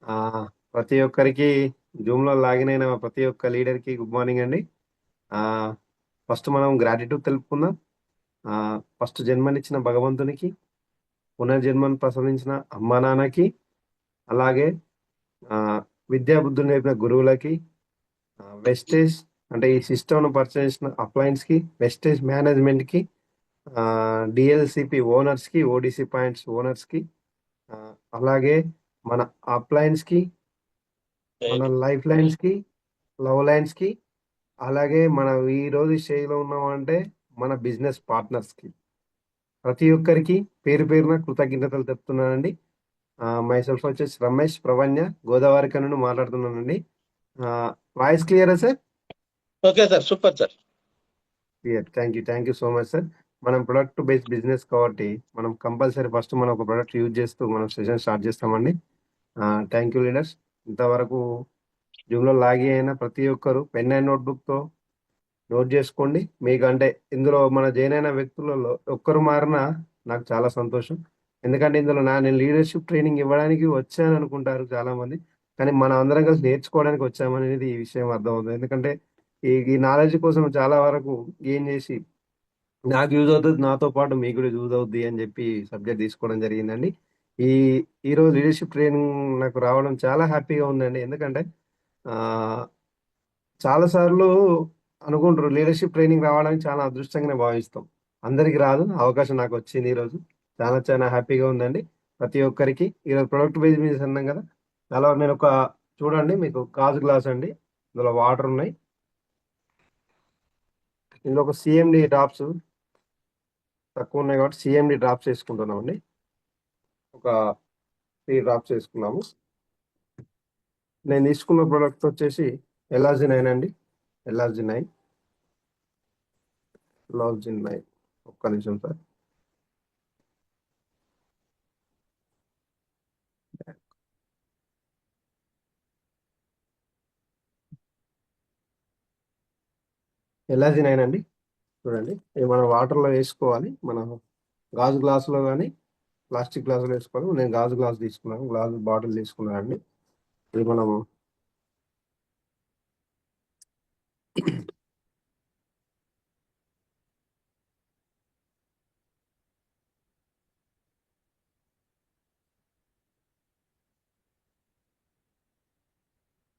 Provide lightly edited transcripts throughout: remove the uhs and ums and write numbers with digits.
ఆ, ప్రతి ఒక్కరికి జూమ్లో లాగిన్ అయిన ప్రతి ఒక్క లీడర్కి గుడ్ మార్నింగ్ అండి. ఆ, ఫస్ట్ మనం గ్రాటిట్యూడ్ తెలుపుకుందాం. ఫస్ట్ జన్మనిచ్చిన భగవంతునికి, పునర్జన్మను ప్రసాదించిన అమ్మా నాన్నకి, అలాగే ఆ, విద్యా బుద్ధులు నేర్పిన గురువులకి, వెస్టేజ్ అంటే ఈ సిస్టమ్ను పరిచయం చేసిన అప్లయన్స్కి, వెస్టేజ్ మేనేజ్మెంట్కి, డిఎల్సిపి ఓనర్స్కి, ఓడిసి పాయింట్స్ ఓనర్స్కి, అలాగే మన అప్లయన్స్కి, మన లైఫ్ లైన్స్కి, లవ్ లైన్స్కి, అలాగే మనం ఈ రోజు స్టేజ్లో ఉన్నామంటే మన బిజినెస్ పార్ట్నర్స్కి, ప్రతి ఒక్కరికి పేరు పేరున కృతజ్ఞతలు చెప్తున్నానండి. మై సెల్ఫ్ వచ్చేసి రమేష్ ప్రవణ్య, గోదావరి కన్నును మాట్లాడుతున్నానండి. వాయిస్ క్లియరా sir? Okay sir, super sir. Clear. Thank you so much sir. మనం ప్రొడక్ట్ బేస్డ్ బిజినెస్ కాబట్టి మనం కంపల్సరీ ఫస్ట్ మనం ఒక ప్రొడక్ట్ యూజ్ చేస్తూ మనం సెషన్ స్టార్ట్ చేస్తామండి. Thank you leaders. ఇంతవరకు జూమ్లో లాగి అయిన ప్రతి ఒక్కరు పెన్ అండ్ నోట్బుక్తో నోట్ చేసుకోండి. మీకంటే ఇందులో మన జాయిన్ అయిన వ్యక్తులలో ఒక్కరు మారినా నాకు చాలా సంతోషం. ఎందుకంటే ఇందులో నేను లీడర్షిప్ ట్రైనింగ్ ఇవ్వడానికి వచ్చాను అనుకుంటారు చాలా మంది, కానీ మనం అందరం కలిసి నేర్చుకోవడానికి వచ్చామనేది ఈ విషయం అర్థమవుతుంది. ఎందుకంటే ఈ నాలెడ్జ్ కోసం చాలా వరకు గెయిన్ చేసి నాకు యూజ్ అవుతుంది, నాతో పాటు మీకు కూడా యూజ్ అవుద్ది అని చెప్పి సబ్జెక్ట్ తీసుకోవడం జరిగిందండి. ఈ ఈరోజు లీడర్షిప్ ట్రైనింగ్ నాకు రావడం చాలా హ్యాపీగా ఉందండి. ఎందుకంటే ఆ, చాలా సార్లు అనుకుంటారు లీడర్షిప్ ట్రైనింగ్ రావడానికి చాలా అదృష్టంగానే భావిస్తాం. అందరికి రాదు, అవకాశం నాకు వచ్చింది ఈరోజు. చాలా చాలా హ్యాపీగా ఉందండి. ప్రతి ఒక్కరికి ఈరోజు ప్రొడక్ట్ బేస్ మీద అన్నాం కదా, చాలా నేను ఒక చూడండి, మీకు గాజు గ్లాస్ అండి, ఇందులో వాటర్ ఉన్నాయి, ఇందులో ఒక సిఎండి డ్రాప్స్ తక్కువ ఉన్నాయి కాబట్టి సిఎండి డ్రాప్స్ వేసుకుంటున్నామండి. ఒక 3 డ్రాప్స్ వేసుకున్నాము. నేను తీసుకున్న ప్రోడక్ట్ వచ్చేసి ఎలాజిన్ అండి. ఎలాజిన్ ఎలాజిన్ ఒక్క నిమిషం సార్. ఎలాజిన్ అండి, చూడండి, ఇది మనం వాటర్లో వేసుకోవాలి. మనం గాజు గ్లాసులో కానీ ప్లాస్టిక్ గ్లాసులో వేసుకోవాలి. నేను గాజు గ్లాస్ తీసుకున్నాను, గాజు బాటిల్ తీసుకున్నాను అండి. ఇది మనం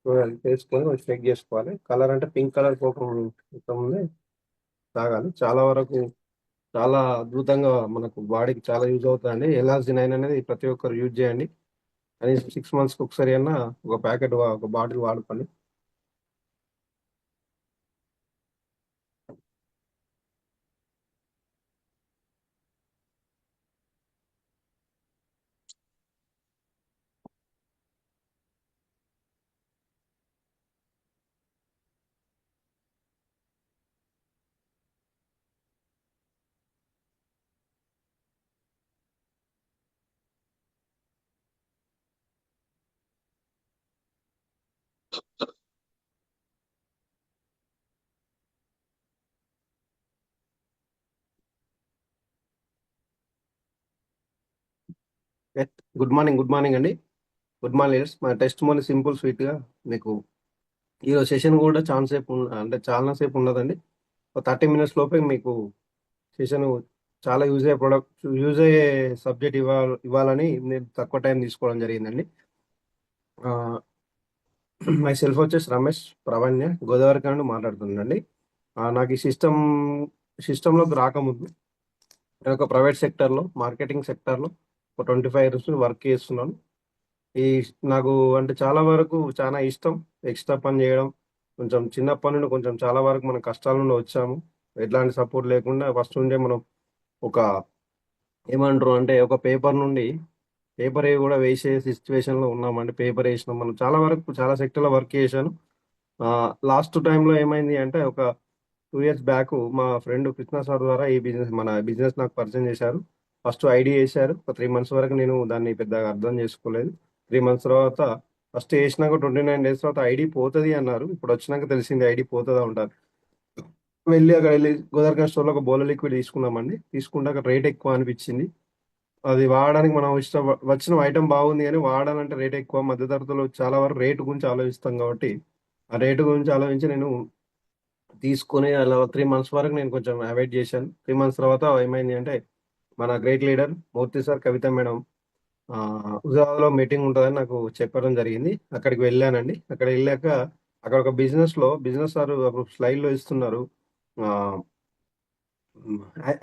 చూడండి వేసుకొని చెక్ చేసుకోవాలి. కలర్ అంటే పింక్ కలర్ కోపం ఉంది, తాగాలి. చాలా వరకు చాలా అద్భుతంగా మనకు బాడీకి చాలా యూజ్ అవుతుందండి. ఎలాజిన్ అనేది ప్రతి ఒక్కరు యూజ్ చేయండి. కనీసం 6 మంత్స్కి ఒకసారి అన్నా ఒక ప్యాకెట్ ఒక బాటిల్ వాడుకోండి. గుడ్ మార్నింగ్ అండి. Good morning leaders. మన టెస్ట్ మోని సింపుల్ స్వీట్గా మీకు ఈరోజు సెషన్ కూడా చాలా సేపు అంటే చాలా సేపు ఉండదండి. ఒక 30 minutes లోపే మీకు సెషన్ చాలా యూజ్ అయ్యే సబ్జెక్ట్ ఇవ్వాలని నేను తక్కువ టైం తీసుకోవడం జరిగిందండి. మై సెల్ఫ్ వచ్చేసి రమేష్ ప్రవణ్య, గోదావరి నుండి మాట్లాడుతున్నానండి. నాకు ఈ సిస్టంలోకి రాకముందు నేను ఒక ప్రైవేట్ సెక్టర్లో, మార్కెటింగ్ సెక్టర్లో ఒక 25 years వర్క్ చేస్తున్నాను. ఈ నాకు అంటే చాలా వరకు చాలా ఇష్టం ఎక్స్ట్రా పని చేయడం. కొంచెం చిన్నప్పటి నుండి కొంచెం చాలా వరకు మనం కష్టాల నుండి వచ్చాము. ఎట్లాంటి సపోర్ట్ లేకుండా ఫస్ట్ నుండే మనం ఒక ఏమంటారు అంటే ఒక పేపర్ కూడా వేసే సిచ్యువేషన్లో ఉన్నామండి. పేపర్ వేసినాం మనం, చాలా వరకు చాలా సెక్టర్లో వర్క్ చేశాను. లాస్ట్ టైంలో ఏమైంది అంటే ఒక 2 years బ్యాక్ మా ఫ్రెండ్ కృష్ణ సార్ ద్వారా మన బిజినెస్ నాకు పరిచయం చేశారు. ఫస్ట్ ఐడి చేశారు. ఒక 3 months వరకు నేను దాన్ని పెద్దగా అర్థం చేసుకోలేదు. 3 months తర్వాత ఫస్ట్ వేసినాక 29 days తర్వాత ఐడి పోతుంది అన్నారు. ఇప్పుడు వచ్చినాక తెలిసింది ఐడి పోతుందా ఉంటారు. వెళ్ళి గోదావరి స్టోర్లో ఒక బౌల్ లిక్విడ్ తీసుకున్నామండి. తీసుకుంటే అక్కడ రేట్ ఎక్కువ అనిపించింది. అది వాడడానికి మనం ఇష్టం వచ్చిన ఐటమ్ బాగుంది కానీ వాడాలంటే రేట్ ఎక్కువ, మధ్యతరగతిలో చాలా వరకు రేటు గురించి ఆలోచిస్తాం కాబట్టి ఆ రేటు గురించి ఆలోచించి నేను తీసుకొని అలా 3 మంత్స్ వరకు నేను కొంచెం అవాయిడ్ చేశాను. 3 మంత్స్ తర్వాత ఏమైంది అంటే మన గ్రేట్ లీడర్ మూర్తి సార్, కవిత మేడం హుజరాబాద్లో మీటింగ్ ఉంటుందని నాకు చెప్పడం జరిగింది. అక్కడికి వెళ్ళానండి. అక్కడ వెళ్ళాక అక్కడ ఒక బిజినెస్ సార్ స్లైడ్లో ఇస్తున్నారు. ఆ,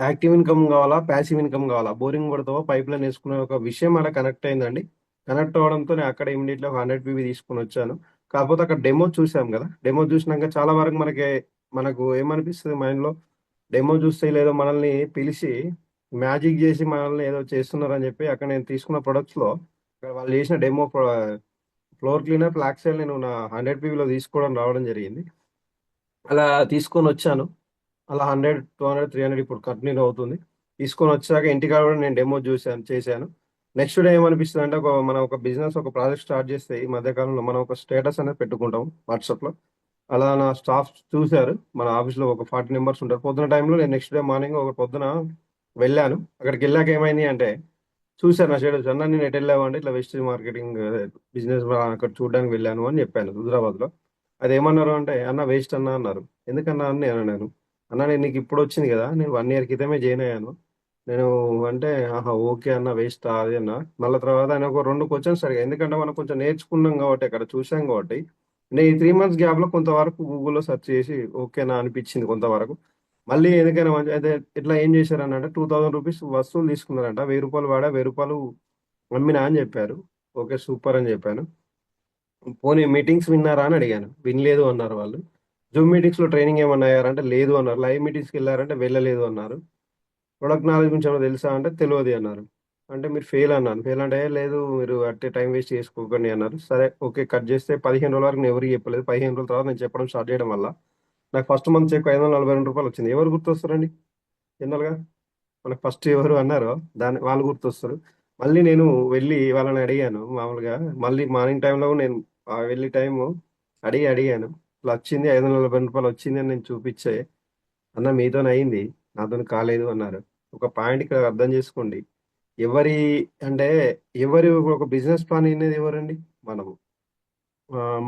యాక్టివ్ ఇన్కమ్ కావాలా, ప్యాసివ్ ఇన్కమ్ కావాలా, బోరింగ్ కొడతావా, పైప్ లైన్ వేసుకునే ఒక విషయం అలా కనెక్ట్ అయిందండి. కనెక్ట్ అవడంతో నేను అక్కడ ఇమీడియట్గా 100 PV తీసుకొని వచ్చాను. కాకపోతే అక్కడ డెమో చూసాం కదా, డెమో చూసినాక చాలా వరకు మనకు ఏమనిపిస్తుంది మైండ్లో, డెమో చూస్తే లేదో మనల్ని పిలిచి మ్యాజిక్ చేసి మనల్ని ఏదో చేస్తున్నారు అని చెప్పి అక్కడ నేను తీసుకున్న ప్రొడక్ట్స్లో అక్కడ వాళ్ళు చేసిన డెమో ఫ్లోర్ క్లీనర్, ఫ్లాక్ సేల్ నేను నా 100 PVలో తీసుకోవడం రావడం జరిగింది. అలా తీసుకొని వచ్చాను. అలా 100, 200, 300 ఇప్పుడు కంటిన్యూ అవుతుంది. తీసుకొని వచ్చాక ఇంటికాడ కూడా నేను డెమో చేశాను. నెక్స్ట్ డే ఏమనిపిస్తుంది అంటే మనం ఒక బిజినెస్, ఒక ప్రాజెక్ట్ స్టార్ట్ చేస్తే ఈ మధ్యకాలంలో మనం ఒక స్టేటస్ అనేది పెట్టుకుంటాం వాట్సాప్లో. అలా నా స్టాఫ్ చూశారు. మన ఆఫీస్లో ఒక 40 మెంబర్స్ ఉంటారు. పొద్దున టైంలో నేను నెక్స్ట్ డే మార్నింగ్ ఒక పొద్దున వెళ్ళాను. అక్కడికి వెళ్ళాక ఏమైంది అంటే చూశారు నా స్టేటస్. అన్న నేను ఎటు వెళ్ళావు అంటే ఇట్లా వెస్టేజ్ మార్కెటింగ్ బిజినెస్ అక్కడ చూడడానికి వెళ్ళాను అని చెప్పాను హైదరాబాద్లో. అది ఏమన్నారు అంటే అన్న వేస్ట్ అన్న అన్నారు. ఎందుకన్నా అని నేను అన్నాను. అన్న నేను నీకు ఇప్పుడు వచ్చింది కదా, నేను 1 year క్రితమే జాయిన్ అయ్యాను నేను. అంటే ఆహా ఓకే అన్న వేస్ట్ అది అన్న. మళ్ళీ తర్వాత ఆయన ఒక 2 క్వశ్చన్స్ అడిగా, ఎందుకంటే మనం కొంచెం నేర్చుకున్నాం కాబట్టి అక్కడ చూసాం కాబట్టి. నేను ఈ 3 months గ్యాప్లో కొంతవరకు గూగుల్లో సెర్చ్ చేసి ఓకేనా అనిపించింది కొంతవరకు. మళ్ళీ ఎందుకైనా మంచి అయితే ఇట్లా ఏం చేశారని అంటే 2000 రూపీస్ వస్తువులు తీసుకున్నారంట. 1000 రూపాయలు వాడా, 1000 రూపాయలు అమ్మినా అని చెప్పారు. ఓకే సూపర్ అని చెప్పాను. పోనీ మీటింగ్స్ విన్నారా అని అడిగాను. వినలేదు అన్నారు వాళ్ళు. జూమ్ మీటింగ్స్లో ట్రైనింగ్ ఏమన్నా అయ్యారంటే లేదు అన్నారు. లైవ్ మీటింగ్స్కి వెళ్ళారంటే వెళ్ళలేదు అన్నారు. ప్రొడక్ట్ నాలెడ్జ్ గురించి ఏమైనా తెలుసా అంటే తెలియదు అన్నారు. అంటే మీరు ఫెయిల్ అన్నాను. ఫెయిల్ అంటే "ఏ లేదు మీరు అట్టే టైం వేస్ట్ చేసుకోకండి అన్నారు. సరే ఓకే కట్ చేస్తే 15 రోజుల వరకు నేను ఎవరికి చెప్పలేదు. 15 రోజుల తర్వాత నేను చెప్పడం స్టార్ట్ చేయడం వల్ల నాకు ఫస్ట్ మంత్ చెక్ ₹542 వచ్చింది. ఎవరు గుర్తొస్తారండి జనరల్గా? మనకు ఫస్ట్ ఎవరు అన్నారో వాళ్ళు గుర్తొస్తారు. మళ్ళీ నేను వెళ్ళి వాళ్ళని అడిగాను మామూలుగా. మళ్ళీ మార్నింగ్ టైంలో నేను వెళ్ళి టైము అడిగాను. ఇట్లా వచ్చింది ₹540 వచ్చింది అని నేను చూపించే, అన్న మీతోని అయింది, నాతోని కాలేదు అన్నారు. ఒక పాయింట్ ఇక్కడ అర్థం చేసుకోండి. ఎవరి అంటే ఎవరి ఒక బిజినెస్ ప్లాన్ అనేది ఎవరండి? మనము.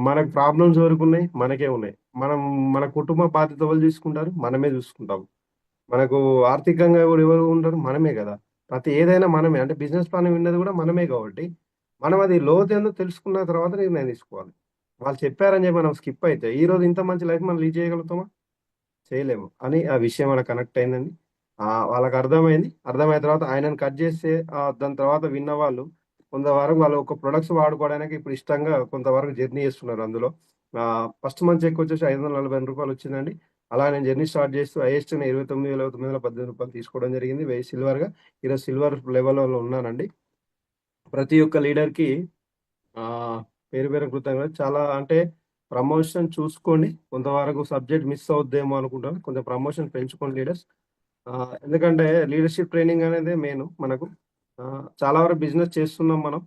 మనకు ప్రాబ్లమ్స్ ఎవరికున్నాయి? మనకే ఉన్నాయి. మనం మన కుటుంబ బాధ్యత ఎవరు తీసుకుంటారు? మనమే చూసుకుంటాం. మనకు ఆర్థికంగా కూడా ఎవరు ఉంటారు? మనమే గదా! ఏదైనా మనమే. అంటే బిజినెస్ ప్లాన్ విన్నది కూడా మనమే కాబట్టి, మనం అది లోతేందో తెలుసుకున్న తర్వాత నిర్ణయం తీసుకోవాలి. వాళ్ళు చెప్పారని చెప్పి మనం స్కిప్ అయితే, ఈరోజు ఇంత మంచి లైఫ్ మనం లీడ్ చేయగలుగుతామా? చేయలేము అని ఆ విషయం అలా కనెక్ట్ అయిందండి. వాళ్ళకి అర్థమైంది. అర్థమైన తర్వాత ఆయనను కట్ చేస్తే దాని తర్వాత విన్నవాళ్ళు కొంతవరకు వాళ్ళు ఒక ప్రొడక్ట్స్ వాడుకోవడానికి ఇప్పుడు ఇష్టంగా కొంతవరకు జర్నీ చేస్తున్నారు అందులో. ఫస్ట్ మంత్ చెక్ వచ్చేసి ₹540 వచ్చిందండి. అలా నేను జర్నీ స్టార్ట్ చేస్తూ హైయెస్ట్ నేను 29,918 తీసుకోవడం జరిగింది. సిల్వర్‌గా. ఈరోజు సిల్వర్ లెవెల్‌లో ఉన్నానండి. ప్రతి ఒక్క లీడర్‌కి ఆహ్, పేరు పేరున కృతజ్ఞతలు. చాలా అంటే ప్రమోషన్ చూసుకోండి. కొంతవరకు సబ్జెక్ట్ మిస్ అవుద్దేమో అనుకుంటాను. కొంచెం ప్రమోషన్ పెంచుకోండి లీడర్స్. ఎందుకంటే లీడర్‌షిప్ ట్రైనింగ్ అనేదే మెయిను మనకు. చాలా వరకు బిజినెస్ చేస్తున్నాం మనం.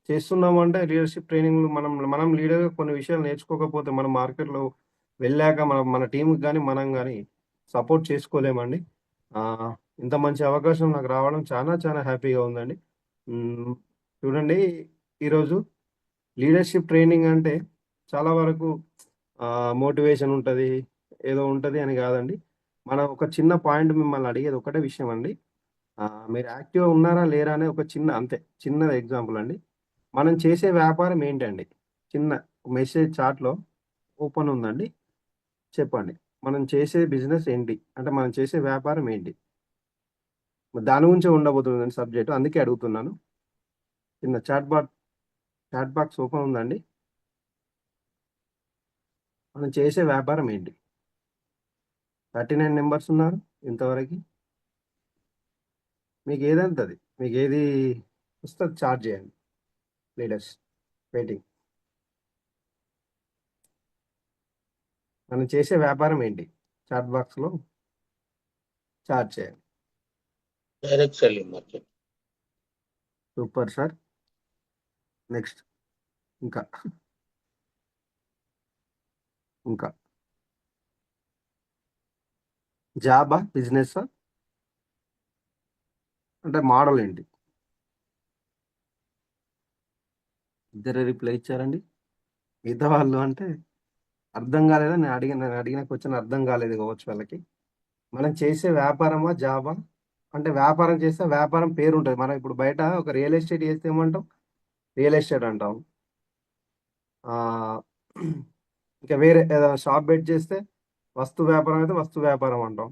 చేస్తున్నామంటే లీడర్‌షిప్ ట్రైనింగ్‌లు మనం లీడర్‌గా కొన్ని విషయాలు నేర్చుకోకపోతే మనం మార్కెట్‌లో వెళ్ళాక మన టీమ్‌కి గాని, మనం గాని సపోర్ట్ చేసుకోలేమండి. ఆహ్, ఇంత మంచి అవకాశం నాకు రావడం చాలా చాలా హ్యాపీగా ఉందండి. హ్మ్. చూడండి ఈరోజు లీడర్‌షిప్ ట్రైనింగ్ అంటే చాలా వరకు మోటివేషన్ ఉంటది. ఏదో ఉంటది అని గాదండి. మనం ఒక చిన్న పాయింట్ మిమ్మల్ని అడిగేది ఒకటే విషయం అండి. మీరు యాక్టివ్‌గా ఉన్నారా? లేరా? అనే ఒక చిన్న అంతే. చిన్నది ఎగ్జాంపుల్ అండి. మనం చేసే వ్యాపారం ఏంటండి? చిన్న మెసేజ్ చాట్‌లో ఓపెన్ ఉందండి. చెప్పండి. మనం చేసే బిజినెస్ ఏంటి? అంటే మనం చేసే వ్యాపారం ఏంటి? దాని గురించే ఉండబోతుందండి సబ్జెక్ట్. అందుకే అడుగుతున్నాను. చిన్న చాట్ బాక్స్ ఓపెన్ ఉందండి. మనం చేసే వ్యాపారం ఏంటి? 39 మెంబర్స్ ఉన్నారు ఇంతవరకి. మీకేదంతది. మీకేది వస్తే అది చాట్ చేయండి లీడర్స్. వెయిటింగ్. మనం చేసే వ్యాపారం ఏంటి? చాట్ బాక్స్‌లో చాట్ చేయండి. Direct selling market. Super sir. Next ఇంకా, ఇంకా జాబా? బిజినెస్సా? అంటే మోడల్ ఏంటి? ఇద్దరే రిప్లై ఇచ్చారండి. మిగతా వాళ్ళు అంటే అర్థం కాలేదా? నేను అడిగిన క్వశ్చన్ అర్థం కాలేదు కావచ్చు వాళ్ళకి. మనం చేసే వ్యాపారమా జాబా? అంటే వ్యాపారం చేస్తే వ్యాపారం పేరు ఉంటుంది. మనం ఇప్పుడు బయట ఒక రియల్ ఎస్టేట్ చేస్తే ఏమంటాం? రియల్ ఎస్టేట్ అంటాం. ఆ, ఇంకా వేరే ఏదైనా షాప్ బెట్ చేస్తే వస్తు వ్యాపారం అయితే వస్తు వ్యాపారం అంటాం.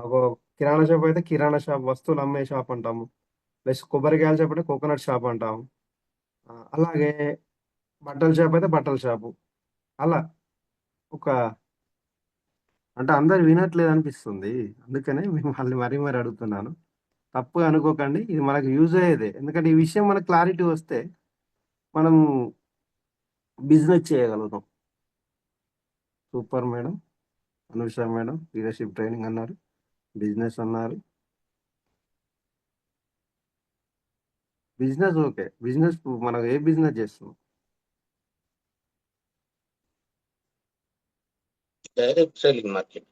ఒక కిరాణా షాప్ అయితే కిరాణా షాప్, వస్తువులు అమ్మే షాప్ అంటాము. ప్లస్ కొబ్బరికాయల షాప్ అంటే కోకోనట్ షాప్ అంటాం. అలాగే బట్టల షాప్ అయితే బట్టల షాపు. అలా ఒక అంటే అందరు వినట్లేదు అనిపిస్తుంది. అందుకనే మిమ్మల్ని మరీ అడుగుతున్నాను. తప్పుగా అనుకోకండి. ఇది మనకు యూజ్ అయ్యేదే. ఎందుకంటే ఈ విషయం మనకు క్లారిటీ వస్తే మనం బిజినెస్ చేయగలుగుతాం. Super madam. Anusha madam leadership training అన్నారు, బిజినెస్ అన్నారు. Business okay. బిజినెస్ మనం ఏ బిజినెస్ చేస్తున్నాం? Direct selling market.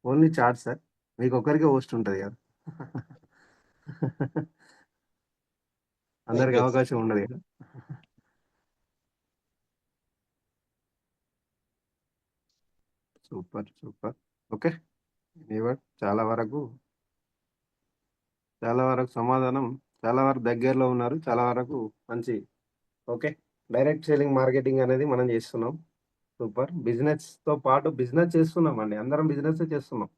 Only chart sir. మీకు ఒక్కరికే హోస్ట్ ఉంటుంది కదా. థ్యాంక్ అందరికి యూ. అవకాశం ఉండదు కదా. Super super. ఓకే. చాలా వరకు సమాధానం, చాలా వరకు దగ్గరలో ఉన్నారు. చాలా వరకు మంచి. ఓకే. డైరెక్ట్ సెల్లింగ్ మార్కెటింగ్ అనేది మనం చేస్తున్నాం. సూపర్. బిజినెస్ తో పాటు బిజినెస్ చేస్తున్నాం అండి. అందరం బిజినెస్ చేస్తున్నాం.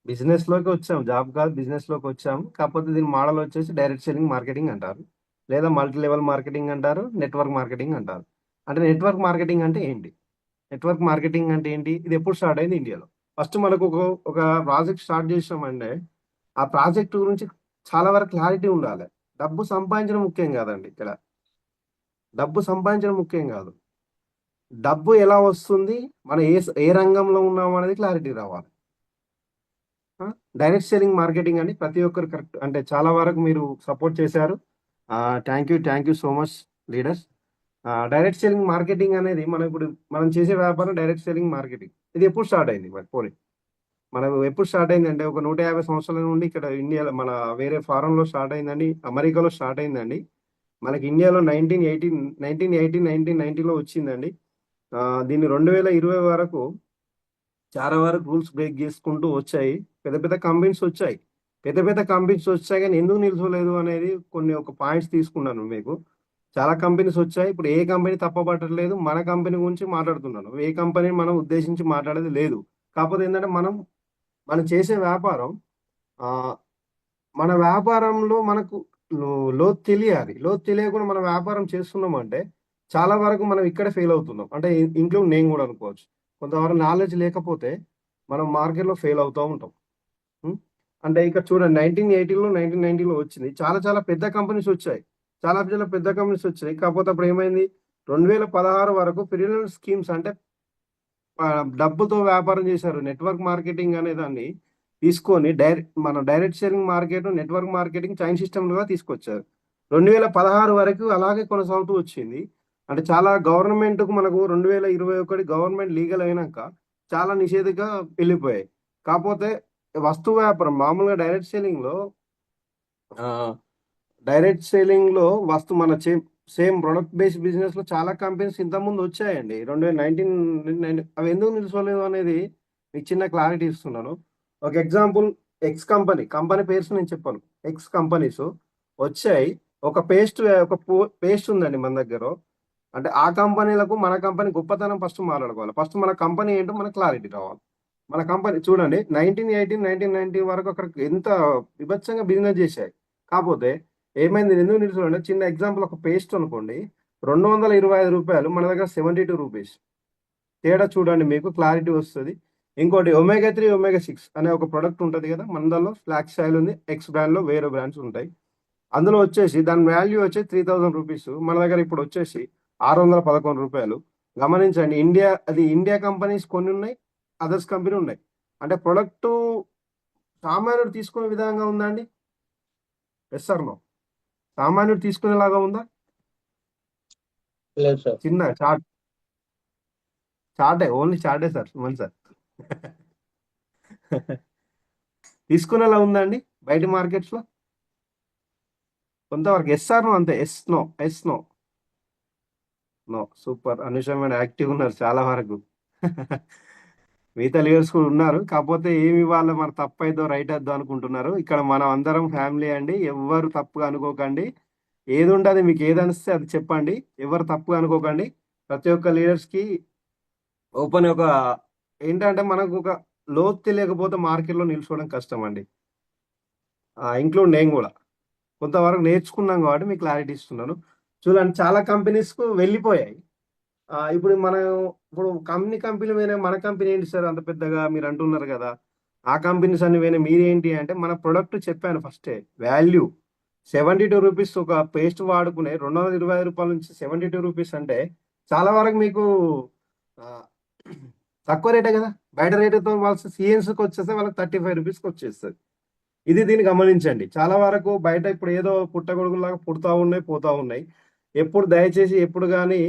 బిజినెస్ లోకి వచ్చాం. జాబ్ కాదు, బిజినెస్ లోకి వచ్చాము. కాకపోతే దీని మోడల్ వచ్చేసి డైరెక్ట్ సెల్లింగ్ మార్కెటింగ్ అంటారు, లేదా మల్టీ లెవెల్ మార్కెటింగ్ అంటారు, నెట్వర్క్ మార్కెటింగ్ అంటారు. అంటే నెట్వర్క్ మార్కెటింగ్ అంటే ఏంటి? నెట్వర్క్ మార్కెటింగ్ అంటే ఏంటి? ఇది ఎప్పుడు స్టార్ట్ అయింది ఇండియాలో? ఫస్ట్ మనకు ఒక ప్రాజెక్ట్ స్టార్ట్ చేసామంటే ఆ ప్రాజెక్ట్ గురించి చాలా వరకు క్లారిటీ ఉండాలి. డబ్బు సంపాదించడం ముఖ్యం కాదండి ఇక్కడ. డబ్బు సంపాదించడం ముఖ్యం కాదు. డబ్బు ఎలా వస్తుంది, మనం ఏ రంగంలో ఉన్నాం అనేది క్లారిటీ రావాలి. డైరెక్ట్ సెల్లింగ్ మార్కెటింగ్ అని ప్రతి ఒక్కరు కరెక్ట్ అంటే చాలా వరకు మీరు సపోర్ట్ చేశారు. Thank you so much leaders. Direct selling marketing అనేది మనం చేసే వ్యాపారం డైరెక్ట్ సెల్లింగ్ మార్కెటింగ్. ఇది ఎప్పుడు స్టార్ట్ అయింది మరి పోనీ? మనకు ఎప్పుడు స్టార్ట్ అయింది అంటే ఒక 150 సంవత్సరాల నుండి ఇక్కడ ఇండియాలో మన వేరే ఫారెన్లో స్టార్ట్ అయిందండి. అమెరికాలో స్టార్ట్ అయిందండి. మనకి ఇండియాలో 1990లో వచ్చిందండి. దీన్ని 2020 వరకు చాలా వరకు రూల్స్ బ్రేక్ చేసుకుంటూ వచ్చాయి. పెద్ద పెద్ద కంపెనీస్ వచ్చాయి. పెద్ద పెద్ద కంపెనీస్ వచ్చాయి కానీ ఎందుకు నిల్చోలేదు అనేది ఒక పాయింట్స్ తీసుకున్నాను మీకు. చాలా కంపెనీస్ వచ్చాయి. ఇప్పుడు ఏ కంపెనీ తప్పబట్టలేదు. మన కంపెనీ గురించి మాట్లాడుతున్నాను. ఏ కంపెనీని మనం ఉద్దేశించి మాట్లాడేది లేదు. కాకపోతే ఏంటంటే మనం చేసే వ్యాపారం, ఆ, మన వ్యాపారంలో మనకు లోతు తెలియాలి. లోతు తెలియకుండా మనం వ్యాపారం చేస్తున్నామంటే చాలా వరకు మనం ఇక్కడ ఫెయిల్ అవుతున్నాం. అంటే ఇంట్లో నేను కూడా అనుకోవచ్చు. కొంతవరకు నాలెడ్జ్ లేకపోతే మనం మార్కెట్లో ఫెయిల్ అవుతూ ఉంటాం. ఉం? అంటే ఇక్కడ చూడండి 1990లో వచ్చింది. చాలా చాలా పెద్ద కంపెనీస్ వచ్చాయి. చాలా చాలా పెద్ద కంపెనీస్ వచ్చాయి. కాకపోతే అప్పుడు ఏమైంది? 2016 వరకు పిరమిడ్ స్కీమ్స్ అంటే డబ్బుతో వ్యాపారం చేశారు. నెట్వర్క్ మార్కెటింగ్ అనే దాన్ని తీసుకొని direct selling market, network marketing chain system గా తీసుకొచ్చారు. 2016 వరకు అలాగే కొనసాగుతూ వచ్చింది. అంటే చాలా గవర్నమెంట్ కు మనకు 2021 గవర్నమెంట్ లీగల్ అయినాక చాలా నిషేధంగా వెళ్ళిపోయాయి. కాకపోతే వస్తు వ్యాపారం మామూలుగా ఆ, డైరెక్ట్ సెల్లింగ్ లో మన సేమ్ ప్రొడక్ట్ బేస్డ్ బిజినెస్ లో చాలా కంపెనీస్ ఇంతకుముందు వచ్చాయండి. 2019 అవి ఎందుకు నిలుచోలేదు అనేది మీకు చిన్న క్లారిటీ ఇస్తున్నాను. ఒక ఎగ్జాంపుల్, కంపెనీ పేర్స్ నేను చెప్పాను. ఎక్స్ కంపెనీస్ వచ్చాయి. ఒక పేస్ట్ ఉందండి మన దగ్గర. అంటే ఆ కంపెనీలకు మన కంపెనీ గొప్పతనం ఫస్ట్ మాట్లాడుకోవాలి. ఫస్ట్ మన కంపెనీ ఏంటో మనకు క్లారిటీ రావాలి. మన కంపెనీ చూడండి 1990 వరకు అక్కడ ఎంత విభత్సంగా బిజినెస్ చేశాయి. కాకపోతే ఏమైంది, ఎందుకు నిలుచుంటే చిన్న ఎగ్జాంపుల్, ఒక పేస్ట్ అనుకోండి, ₹225, మన దగ్గర 72 రూపీస్. తేడా చూడండి, మీకు క్లారిటీ వస్తుంది. ఇంకోటి ఒమేగా 3 ఒమేగా 6 అనే ఒక ప్రొడక్ట్ ఉంటుంది కదా మన దానిలో. ఫ్లాక్స్ ఆయిల్ ఉంది. ఎక్స్ బ్రాండ్ లో వేరే బ్రాండ్స్ ఉంటాయి. అందులో వచ్చేసి దాని వాల్యూ వచ్చి 3000 రూపీస్. మన దగ్గర ఇప్పుడు వచ్చేసి ₹611. గమనించండి, ఇండియా కంపెనీస్ కొన్ని ఉన్నాయి, అదర్స్ కంపెనీ ఉన్నాయి. అంటే ప్రొడక్ట్ సామాన్యుడు తీసుకునే విధంగా ఉందా అండి? Yes sir no? సామాన్యుడు తీసుకునేలాగా ఉందా? లేదు సార్. చిన్న చార్టే, ఓన్లీ చార్టే సార్. సుమన్ సార్ తీసుకునేలా ఉందా అండి? బయట మార్కెట్స్లో కొంతవరకు ఎస్ఆర్ నో అంతే, yes no no. Super, Anusha madam active ఉన్నారు చాలా వరకు. మిగతా లీడర్స్ కూడా ఉన్నారు, కాకపోతే ఏమి వాళ్ళ మన తప్పు అయిద్దో రైట్ అయిద్దో అనుకుంటున్నారు. ఇక్కడ మనం అందరం ఫ్యామిలీ అండి, ఎవ్వరు తప్పుగా అనుకోకండి. ఏది ఉంటుంది మీకు ఏది అనిస్తే అది చెప్పండి, ఎవరు తప్పుగా అనుకోకండి. ప్రతి ఒక్క లీడర్స్కి ఓపెన్ ఒక ఏంటంటే మనకు ఒక లోతు తెలియకపోతే మార్కెట్లో నిల్చోవడం కష్టం అండి. ఇంక్లూడ్ నేను కూడా కొంతవరకు నేర్చుకున్నాం కాబట్టి మీకు క్లారిటీ ఇస్తున్నాను. చూడండి, చాలా కంపెనీస్కు వెళ్ళిపోయాయి. ఇప్పుడు కంపెనీ వేరే, మన కంపెనీ ఏంటి సార్ అంత పెద్దగా మీరు అంటున్నారు కదా, ఆ కంపెనీస్ అన్ని వేరే, మీరేంటి అంటే మన ప్రొడక్ట్ చెప్పాను ఫస్టే. వాల్యూ 72 రూపీస్ ఒక పేస్ట్ వాడుకునే 225 రూపాయల నుంచి 72 రూపీస్ అంటే చాలా వరకు మీకు ఆ, తక్కువ రేటే కదా. బయట రేటుతో వాళ్ళ సిఎన్స్కి వచ్చేస్తే వాళ్ళకి 35 రూపీస్కి వచ్చేస్తుంది. ఇది దీన్ని గమనించండి. చాలా వరకు బయట ఇప్పుడు ఏదో పుట్టగొడుగులాగా పుడతా ఉన్నాయి, పోతా ఉన్నాయి. ఎప్పుడు దయచేసి ఎప్పుడు కానీ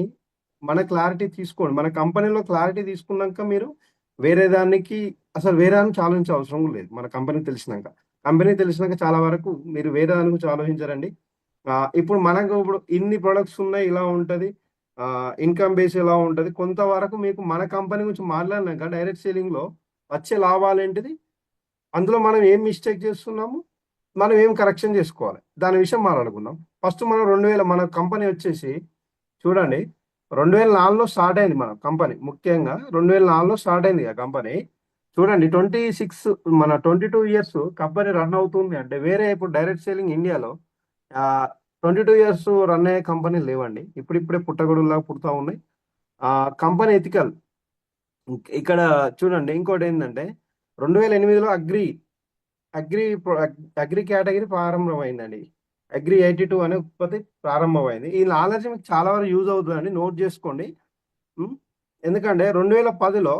మన క్లారిటీ తీసుకోండి. మన కంపెనీలో క్లారిటీ తీసుకున్నాక మీరు వేరే దానికి అసలు వేరే దానికి ఆలోచించే అవసరం కూడా లేదు. మన కంపెనీ తెలిసినాక చాలా వరకు మీరు వేరే దాని గురించి ఆలోచించారండి. ఇప్పుడు ఇన్ని ప్రొడక్ట్స్ ఉన్నాయి, ఇలా ఉంటుంది, ఇన్కమ్ బేస్ ఇలా ఉంటుంది. కొంతవరకు మీకు మన కంపెనీ గురించి మాట్లాడినాక డైరెక్ట్ సెల్లింగ్లో వచ్చే లాభాలు ఏంటిది, అందులో మనం ఏం మిస్టేక్ చేస్తున్నాము, మనం ఏం కరెక్షన్ చేసుకోవాలి, దాని విషయం మాట్లాడుకుందాం. ఫస్ట్ మనం మన కంపెనీ వచ్చేసి చూడండి, 2004లో స్టార్ట్ అయింది మన కంపెనీ. ముఖ్యంగా 2004లో స్టార్ట్ అయింది ఆ కంపెనీ. చూడండి, 22 ఇయర్స్ కంపెనీ రన్ అవుతుంది అంటే వేరే ఇప్పుడు డైరెక్ట్ సేలింగ్ ఇండియాలో 22 ఇయర్స్ రన్ అయ్యే కంపెనీ లేవండి. ఇప్పుడిప్పుడే పుట్టగొడుగులాగా పుడతా ఉన్నాయి. Company ethical. ఇక్కడ చూడండి, ఇంకోటి ఏంటంటే 2008లో అగ్రి కేటగిరీ ప్రారంభమైందండి. అగ్రి 82 అనే ఉత్పత్తి ప్రారంభమైంది. ఈ నాలెడ్జ్ మీకు చాలా వరకు యూజ్ అవుతుందండి, నోట్ చేసుకోండి. ఎందుకంటే 2010లో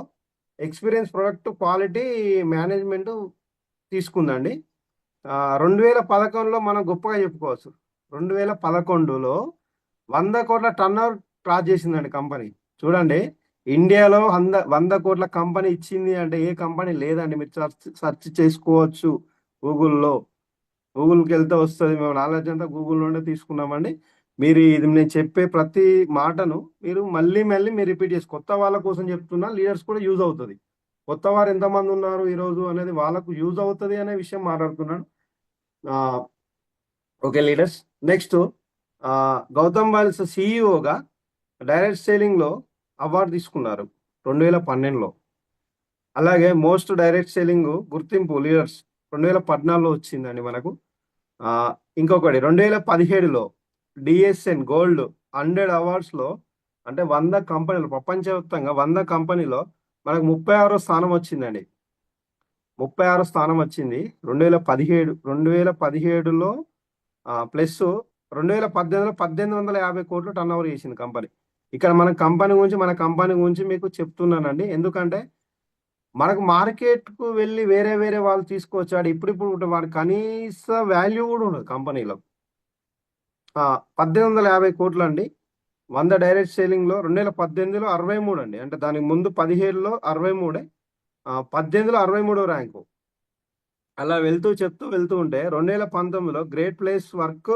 ఎక్స్పీరియన్స్ ప్రొడక్ట్ క్వాలిటీ మేనేజ్మెంట్ తీసుకుందండి. 2011లో మనం గొప్పగా చెప్పుకోవచ్చు. 2011లో 100 కోట్ల టర్న్ ఓవర్ క్రాస్ చేసిందండి కంపెనీ. చూడండి, ఇండియాలో 100 కోట్ల కంపెనీ ఇచ్చింది అంటే ఏ కంపెనీ లేదండి. మీరు సెర్చ్ చేసుకోవచ్చు గూగుల్కి వెళ్తే వస్తుంది. మేము నాలెడ్జ్ అంతా గూగుల్లోనే తీసుకున్నామండి. మీరు ఇది నేను చెప్పే ప్రతి మాటను మీరు మళ్ళీ మీరు రిపీట్ చేసి, కొత్త వాళ్ళ కోసం చెప్తున్నా, లీడర్స్ కూడా యూజ్ అవుతుంది. కొత్త వారు ఎంతమంది ఉన్నారు ఈరోజు అనేది వాళ్ళకు యూజ్ అవుతుంది అనే విషయం మాట్లాడుతున్నాను. ఓకే లీడర్స్, నెక్స్ట్ గౌతమ్ వాల్స్ సిఇఓగా డైరెక్ట్ సేలింగ్లో అవార్డు తీసుకున్నారు 2012లో. అలాగే మోస్ట్ డైరెక్ట్ సేలింగ్ గుర్తింపు లీడర్స్ 2014లో వచ్చిందండి మనకు. ఇంకొకటి 2017లో డిఎస్ఎన్ గోల్డ్ 100 అవార్డ్స్లో, అంటే 100 కంపెనీలు, ప్రపంచవ్యాప్తంగా 100 కంపెనీలో మనకు 36వ స్థానం వచ్చిందండి. 36వ స్థానం వచ్చింది 2017లో. ప్లస్ 2018లో 1850 కోట్లు టర్న్ ఓవర్ చేసింది కంపెనీ. ఇక్కడ మన కంపెనీ గురించి మీకు చెప్తున్నానండి. ఎందుకంటే మనకు మార్కెట్కు వెళ్ళి వేరే వాళ్ళు తీసుకొచ్చాడు. ఇప్పుడు వాడి కనీస వాల్యూ కూడా ఉండదు కంపెనీలో. 1850 కోట్లు అండి. 100 డైరెక్ట్ సేలింగ్లో 2018లో 63 అండి. అంటే దానికి ముందు 17లో 63, 18లో 63 ర్యాంకు. అలా వెళ్తూ ఉంటే 2019లో గ్రేట్ ప్లేస్ వర్క్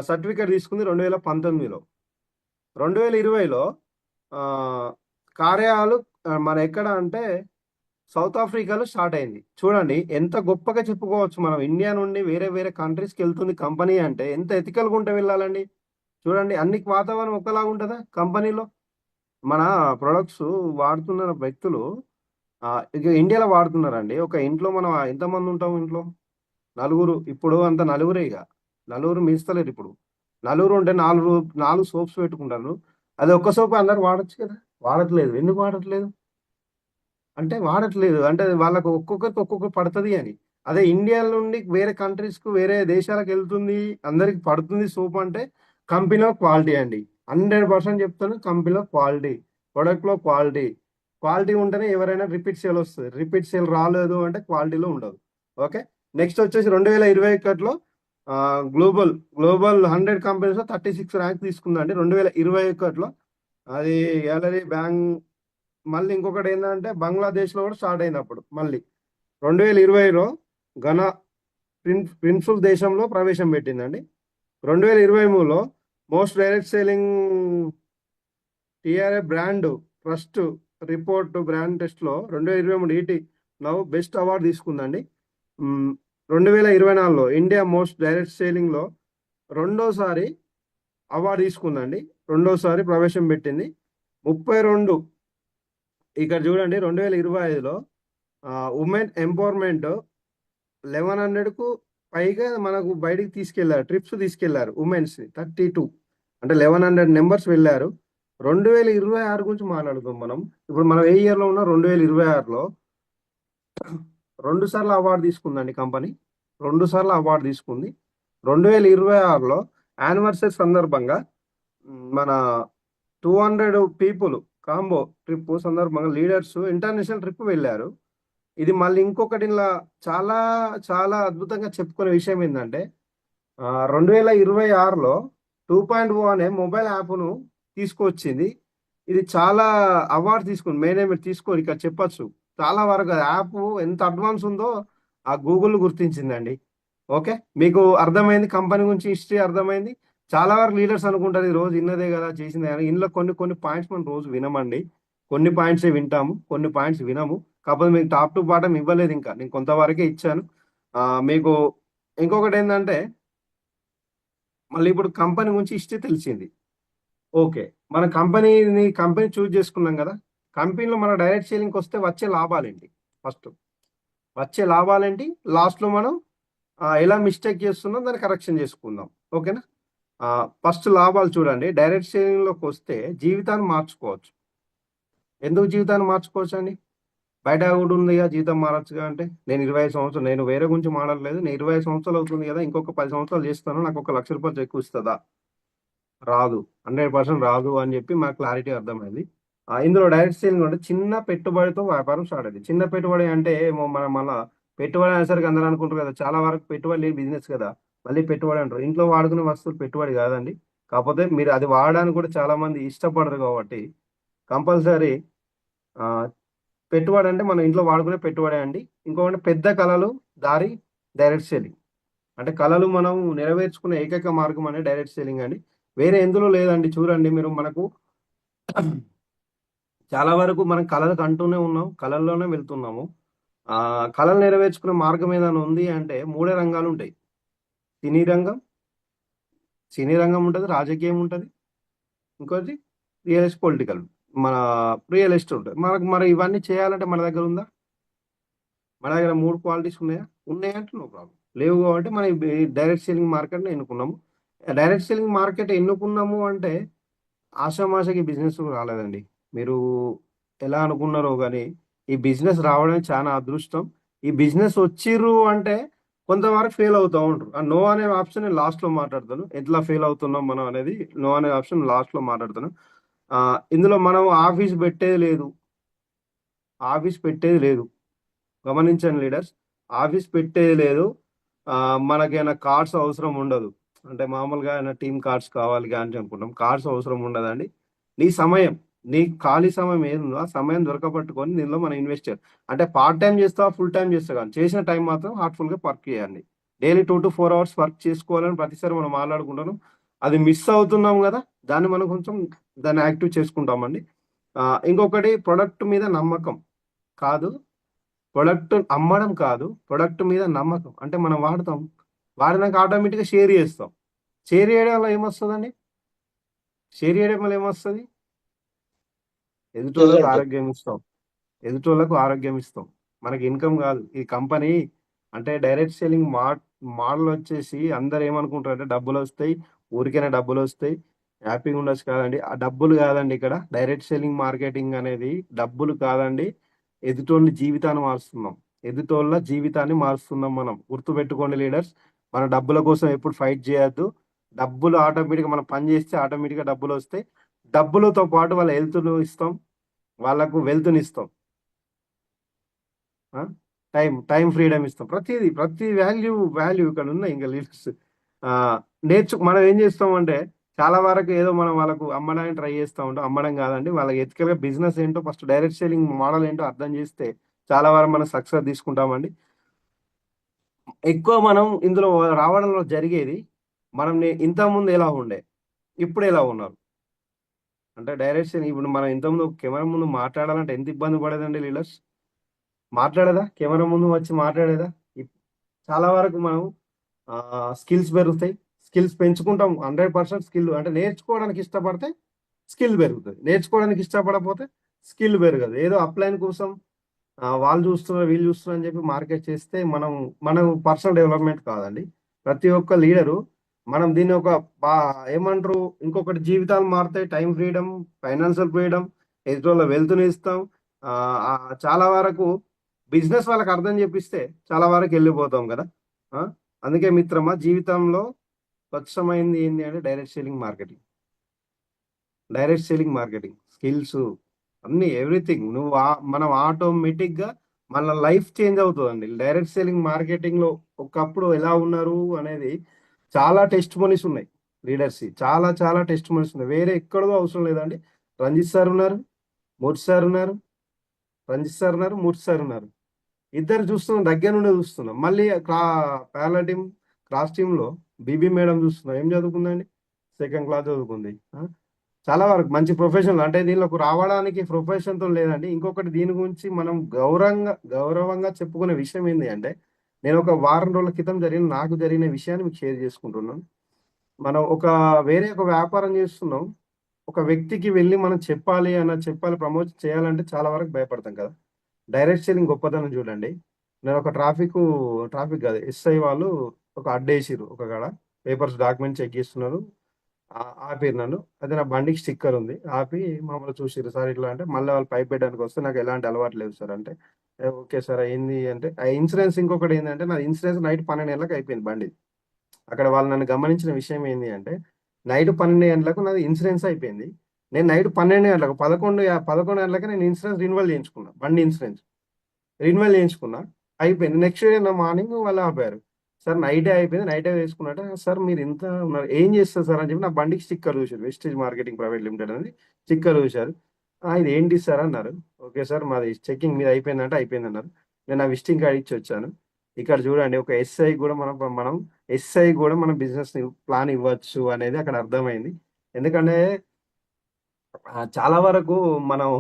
సర్టిఫికేట్ తీసుకుంది 2019లో. 2020లో కార్యాలు మన ఎక్కడ అంటే సౌత్ ఆఫ్రికాలో స్టార్ట్ అయింది. చూడండి, ఎంత గొప్పగా చెప్పుకోవచ్చు మనం. ఇండియా నుండి వేరే కంట్రీస్కి వెళ్తుంది కంపెనీ అంటే ఎంత ఎథికల్గా ఉంటే వెళ్ళాలండి. చూడండి, అన్ని వాతావరణం ఒకలాగా ఉంటుందా కంపెనీలో. మన ప్రొడక్ట్స్ వాడుతున్న వ్యక్తులు ఇక ఇండియాలో వాడుతున్నారండి. ఒక ఇంట్లో మనం ఎంతమంది ఉంటాం, ఇంట్లో నలుగురు. ఇప్పుడు అంత నలుగురే, ఇక నలుగురు మించలేరు. ఇప్పుడు నలుగురు ఉంటే 4 సోప్స్ పెట్టుకుంటారు. అది ఒక్క సోప్ అందరు వాడచ్చు కదా, వాడట్లేదు. ఎందుకు వాడట్లేదు అంటే వాళ్ళకు ఒక్కొక్కరికి ఒక్కొక్కరు పడుతుంది అని. అదే ఇండియా నుండి వేరే కంట్రీస్కు వేరే దేశాలకు వెళ్తుంది, అందరికి పడుతుంది సోప్ అంటే కంపెనీలో క్వాలిటీ అండి. 100% చెప్తాను, కంపెనీలో క్వాలిటీ, ప్రొడక్ట్లో క్వాలిటీ ఉంటేనే ఎవరైనా రిపీట్ సేల్ వస్తుంది. రిపీట్ సేల్ రాలేదు అంటే క్వాలిటీలో ఉండదు. ఓకే, నెక్స్ట్ వచ్చేసి 2021లో గ్లోబల్ 100 కంపెనీస్లో 36 ర్యాంక్ తీసుకుందండి 2021లో. అది గ్యాలరీ బ్యాంక్. మళ్ళీ ఇంకొకటి ఏంటంటే బంగ్లాదేశ్లో కూడా స్టార్ట్ అయింది అప్పుడు. మళ్ళీ 2020లో ప్రిన్సిల్ దేశంలో ప్రవేశం పెట్టిందండి. 2023లో most direct selling TRA brand trust report brand టెస్ట్లో 2023 ఈటీ నౌ బెస్ట్ అవార్డు తీసుకుందండి. 2024లో ఇండియా మోస్ట్ డైరెక్ట్ సెల్లింగ్లో రెండోసారి అవార్డు తీసుకుందండి. రెండోసారి ప్రవేశం పెట్టింది. 32 ఇక్కడ చూడండి 2025లో ఉమెన్ ఎంపవర్మెంట్ 1100కు పైగా మనకు బయటికి తీసుకెళ్లారు, ట్రిప్స్ తీసుకెళ్లారు ఉమెన్స్ 32 అంటే 1100 నెంబర్స్ వెళ్ళారు. 2026 గురించి మాట్లాడుతాం మనం. ఇప్పుడు మనం ఏ ఇయర్లో ఉన్నా 2026లో 2 సార్లు అవార్డు తీసుకుందండి కంపెనీ. 2 సార్లు అవార్డు తీసుకుంది. 2026లో యానివర్సరీ సందర్భంగా మన 200 పీపుల్ కాంబో ట్రిప్ సందర్భంగా లీడర్స్ ఇంటర్నేషనల్ ట్రిప్ వెళ్ళారు. ఇది మళ్ళీ ఇంకొకటి ఇలా చాలా చాలా అద్భుతంగా చెప్పుకునే విషయం ఏంటంటే 2026లో 2.0 అనే మొబైల్ యాప్ను తీసుకొచ్చింది. ఇది చాలా అవార్డు తీసుకుంది. మీరు తీసుకోరు ఇక్కడ చెప్పచ్చు. చాలా వరకు యాప్ ఎంత అడ్వాన్స్ ఉందో ఆ గూగుల్ గుర్తించిందండి. ఓకే, మీకు అర్థమైంది, కంపెనీ గురించి హిస్టరీ అర్థమైంది. చాలా వరకు లీడర్స్ అనుకుంటారు ఈ రోజు ఇన్నదే కదా చేసింది కానీ ఇందులో కొన్ని పాయింట్స్ మనం రోజు వినమండి. కొన్ని పాయింట్సే వింటాము, కొన్ని పాయింట్స్ వినము. కాకపోతే మీకు టాప్ టు బాటం ఇవ్వలేదు, ఇంకా నేను కొంతవరకే ఇచ్చాను. మీకు ఇంకొకటి ఏంటంటే మళ్ళీ ఇప్పుడు కంపెనీ గురించి హిస్టరీ తెలిసింది. ఓకే, మన కంపెనీ చూజ్ చేసుకున్నాం కదా. కంపెనీలో మన డైరెక్ట్ సేలింగ్కి వస్తే వచ్చే లాభాలేంటి, ఫస్ట్ వచ్చే లాభాలేంటి, లాస్ట్లో మనం ఎలా మిస్టేక్ చేస్తున్నాం దాన్ని కరెక్షన్ చేసుకుందాం. ఓకేనా. ఫస్ట్ లాభాలు చూడండి. డైరెక్ట్ సేలింగ్లోకి వస్తే జీవితాన్ని మార్చుకోవచ్చు. ఎందుకు జీవితాన్ని మార్చుకోవచ్చు అండి? బయట కూడా ఉంది కదా జీవితం మారచ్చుగా అంటే నేను 25 సంవత్సరాలు, నేను వేరే గురించి మాడలేదు, నేను 25 సంవత్సరాలు అవుతుంది కదా, ఇంకొక 10 సంవత్సరాలు చేస్తాను, నాకు ఒక ₹1,00,000 ఎక్కువ ఇస్తుందా? రాదు, 100% రాదు అని చెప్పి మాకు క్లారిటీ అర్థమైంది. ఇందులో డైరెక్ట్ సేలింగ్ అంటే చిన్న పెట్టుబడితో వ్యాపారం స్టార్ట్ అయింది. చిన్న పెట్టుబడి అంటే ఏమో మనం మళ్ళీ పెట్టుబడి అనేసరికి అందరూ అనుకుంటారు కదా, చాలా వరకు పెట్టుబడి లేని బిజినెస్ కదా, మళ్ళీ పెట్టుబడి అంటారు. ఇంట్లో వాడుకునే వస్తువులు పెట్టుబడి కాదండి. కాకపోతే మీరు అది వాడడానికి కూడా చాలా మంది ఇష్టపడరు కాబట్టి కంపల్సరీ పెట్టుబడి అంటే మనం ఇంట్లో వాడుకునే పెట్టుబడి అండి. ఇంకొకటి పెద్ద కళలు దారి డైరెక్ట్ సేలింగ్ అంటే కళలు మనం నెరవేర్చుకునే ఏకైక మార్గం అనేది డైరెక్ట్ సేలింగ్ అండి. వేరే ఎందులో లేదండి. చూడండి మీరు, మనకు చాలా వరకు మనం కళలకు అంటూనే ఉన్నాం, కళల్లోనే వెళ్తున్నాము. కళలు నెరవేర్చుకునే మార్గం ఏదైనా ఉంది అంటే 3 రంగాలు ఉంటాయి. సినీ రంగం ఉంటుంది, రాజకీయం ఉంటుంది, ఇంకోటి పొలిటికల్, మన రియల్ ఎస్టేట్ ఉంటుంది. మరి ఇవన్నీ చేయాలంటే మన దగ్గర ఉందా? మన దగ్గర 3 క్వాలిటీస్ ఉన్నాయంటే నో ప్రాబ్లం. లేవు కాబట్టి మనం డైరెక్ట్ సెల్లింగ్ మార్కెట్ని ఎన్నుకున్నాము. డైరెక్ట్ సెల్లింగ్ మార్కెట్ ఎన్నుకున్నాము అంటే ఆషామాషకి బిజినెస్ రాలేదండి. మీరు ఎలా అనుకున్నారో కానీ ఈ బిజినెస్ రావడం చాలా అదృష్టం. ఈ బిజినెస్ వచ్చిర్రు అంటే కొంతవరకు ఫెయిల్ అవుతూ ఉంటారు. ఆ నో అనే ఆప్షన్ నేను లాస్ట్లో మాట్లాడతాను. ఎట్లా ఫెయిల్ అవుతున్నాం మనం అనేది నో అనే ఆప్షన్ లాస్ట్లో మాట్లాడతాను. ఇందులో మనం ఆఫీస్ పెట్టేది లేదు. గమనించండి లీడర్స్, ఆఫీస్ పెట్టేది లేదు. మనకైనా కార్డ్స్ అవసరం ఉండదు. అంటే మామూలుగా టీమ్ కార్డ్స్ కావాలి కానీ అనుకుంటాం. కార్డ్స్ అవసరం ఉండదండి. నీ ఖాళీ సమయం ఏదుందో ఆ సమయం దొరకబట్టుకొని దీనిలో మనం ఇన్వెస్ట్ చేయాలి. అంటే పార్ట్ టైం చేస్తావా, ఫుల్ టైం చేస్తావా కానీ చేసిన టైం మాత్రం హార్ట్ఫుల్గా వర్క్ చేయండి. డైలీ 2 to 4 hours వర్క్ చేసుకోవాలని ప్రతిసారి మనం మాట్లాడుకుంటాను. అది మిస్ అవుతున్నాం కదా, దాన్ని మనం కొంచెం దాన్ని యాక్టివ్ చేసుకుంటామండి. ఇంకొకటి ప్రొడక్ట్ మీద నమ్మకం కాదు, ప్రొడక్ట్ అమ్మడం కాదు, ప్రొడక్ట్ మీద నమ్మకం. అంటే మనం వాడినాక ఆటోమేటిక్గా షేర్ చేస్తాం. షేర్ చేయడం వల్ల ఏమొస్తుందండి? షేర్ చేయడం వల్ల ఏమొస్తుంది? ఎదుటోళ్ళకు ఆరోగ్యం ఇస్తాం, మనకి ఇన్కమ్ కాదు. ఈ కంపెనీ అంటే డైరెక్ట్ సెల్లింగ్ మోడల్ వచ్చేసి అందరు ఏమనుకుంటారు అంటే డబ్బులు వస్తాయి, ఊరికైనా డబ్బులు వస్తాయి, హ్యాపీగా ఉండొచ్చు. కాదండి, ఆ డబ్బులు కాదండి. ఇక్కడ డైరెక్ట్ సెల్లింగ్ మార్కెటింగ్ అనేది డబ్బులు కాదండి. ఎదుటోళ్ళ జీవితాన్ని మారుస్తున్నాం మనం. గుర్తుపెట్టుకోండి లీడర్స్, మన డబ్బుల కోసం ఎప్పుడు ఫైట్ చేయొద్దు. డబ్బులు ఆటోమేటిక్గా మనం పని చేస్తే ఆటోమేటిక్గా డబ్బులు వస్తాయి. డబ్బులతో పాటు వాళ్ళ హెల్త్ను ఇస్తాం, వాళ్ళకు వెల్త్ని ఇస్తాం, టైం ఫ్రీడమ్ ఇస్తాం. ప్రతి వాల్యూ ఇక్కడ ఉన్నాయి. ఇంకా లీడర్స్ మనం ఏం చేస్తామంటే చాలా వరకు ఏదో మనం వాళ్ళకు అమ్మడానికి ట్రై చేస్తూ ఉంటాం. అమ్మడం కాదండి, వాళ్ళకి ఎథికల్గా బిజినెస్ ఏంటో ఫస్ట్ డైరెక్ట్ సెల్లింగ్ మోడల్ ఏంటో అర్థం చేస్తే చాలా వరకు మనం సక్సెస్ తీసుకుంటామండి. ఎక్కువ మనం ఇందులో రావడంలో జరిగేది, మనం ఇంతకుముందు ఎలా ఉండే, ఇప్పుడు ఎలా ఉన్నారు. అంటే డైరెక్షన్ ఇప్పుడు మనం ఇంతకుముందు కెమెరా ముందు మాట్లాడాలంటే ఎంత ఇబ్బంది పడేదండి లీడర్స్. మాట్లాడేదా కెమెరా ముందు వచ్చి మాట్లాడేదా. ఇప్- చాలా వరకు మనం స్కిల్స్ పెరుగుతాయి. స్కిల్స్ పెంచుకుంటాం. 100% స్కిల్ అంటే నేర్చుకోవడానికి ఇష్టపడితే స్కిల్ పెరుగుతుంది. నేర్చుకోవడానికి ఇష్టపడకపోతే స్కిల్ పెరగదు. ఏదో అప్లైన్ కోసం వాళ్ళు చూస్తున్నారు వీళ్ళు చూస్తున్నారు అని చెప్పి మార్కెట్ చేస్తే మనం పర్సనల్ డెవలప్మెంట్ కాదండి. ప్రతి ఒక్క లీడరు మనం దీన్ని ఒక బా ఏమంటారు, ఇంకొకటి జీవితాలు మారుతాయి. టైం ఫ్రీడమ్, ఫైనాన్షియల్ ఫ్రీడమ్, ఎదుటి వెల్త్ని ఇస్తాం. ఆ, ఆ, చాలా వరకు బిజినెస్ వాళ్ళకి అర్థం చెప్పిస్తే చాలా వరకు వెళ్ళిపోతాం కదా. ఆ, అందుకే మిత్రమా, జీవితంలో స్వచ్ఛమైంది ఏంటి అంటే డైరెక్ట్ సెల్లింగ్ మార్కెటింగ్ స్కిల్స్ అన్ని ఎవ్రీథింగ్ మనం ఆటోమేటిక్ గా మన లైఫ్ చేంజ్ అవుతుందండి. డైరెక్ట్ సెల్లింగ్ మార్కెటింగ్ లో ఒకప్పుడు ఎలా ఉన్నారు అనేది చాలా టెస్ట్ మనీస్ ఉన్నాయి. లీడర్స్ చాలా చాలా టెస్ట్ మనీస్ ఉన్నాయి. వేరే ఎక్కడో అవసరం లేదండి. రంజిత్ సార్ ఉన్నారు, మూర్తి సార్ ఉన్నారు, రంజిత్ సార్ ఉన్నారు, మూర్తి సార్ ఉన్నారు. ఇద్దరు చూస్తున్నాం, దగ్గర నుండి చూస్తున్నాం. మళ్ళీ ప్యారల టీమ్, క్రాస్ టీమ్ లో బీబీ మేడం చూస్తున్నాం. ఏం చదువుకుందండి? సెకండ్ క్లాస్ చదువుకుంది. చాలా వరకు మంచి ప్రొఫెషనల్. అంటే దీనిలోకి రావడానికి ప్రొఫెషన్ తో లేదండి. ఇంకొకటి దీని గురించి మనం గౌరవంగా చెప్పుకునే విషయం ఏంటి అంటే, నేను ఒక వారం రోజుల క్రితం నాకు జరిగిన విషయాన్ని మీకు షేర్ చేసుకుంటున్నాను. మనం వేరే ఒక వ్యాపారం చేస్తున్నాం. ఒక వ్యక్తికి వెళ్ళి మనం చెప్పాలి ప్రమోట్ చేయాలంటే చాలా వరకు భయపడతాం కదా. డైరెక్ట్ సెల్లింగ్ గొప్పతనం చూడండి. నేను ఒక ట్రాఫిక్ కాదు, ఎస్ఐ వాళ్ళు ఒక అడ్డేసిరు ఒక కాడ. పేపర్స్ డాక్యుమెంట్ చెక్ చేస్తున్నారు. ఆపిరు నన్ను. అయితే నా బండికి స్టిక్కర్ ఉంది. ఆపి మమ్మల్ని చూసిర్రు. సార్ ఇట్లా అంటే, మళ్ళీ వాళ్ళు పైప్ పెట్టడానికి వస్తే నాకు ఎలాంటి అలవాటు లేదు సార్ అంటే, ఓకే సార్ ఏంది అంటే, ఆ ఇన్సూరెన్స్ ఇంకొకటి ఏంటంటే, నా ఇన్సూరెన్స్ నైట్ 12 గంటలకు అయిపోయింది బండి. అక్కడ వాళ్ళు నన్ను గమనించిన విషయం ఏంటి అంటే, నైట్ 12 గంటలకు నాది ఇన్సూరెన్స్ అయిపోయింది. నేను నైట్ 12 గంటలకు 11 గంటలకి నేను ఇన్సూరెన్స్ రెన్యువల్ చేయించుకున్నా. బండి ఇన్సూరెన్స్ రెన్యువల్ చేయించుకున్నా. అయిపోయింది. నెక్స్ట్ డే నా మార్నింగ్ వాళ్ళు ఆపారు. సార్ నైటే అయిపోయింది, నైటే వేసుకున్నట్ట. సార్ మీరు ఇంత ఉన్నారు, ఏం చేస్తారు సార్ అని చెప్పి నా బండికి స్టిక్కర్ చూశారు. వెస్టేజ్ మార్కెటింగ్ ప్రైవేట్ లిమిటెడ్ అనేది స్టిక్కర్ చూశారు. ఇది ఏంటి సార్ అన్నారు. ఓకే సార్ మాది చెకింగ్ మీద అయిపోయిందంటే అయిపోయింది అన్నారు. నేను ఆ విజిటింగ్ కార్డ్ ఇచ్చి వచ్చాను. ఇక్కడ చూడండి, ఒక ఎస్ఐ కూడా మనం ఎస్ఐ కూడా మన బిజినెస్ ప్లాన్ ఇవ్వచ్చు అనేది అక్కడ అర్థమైంది. ఎందుకంటే చాలా వరకు మనం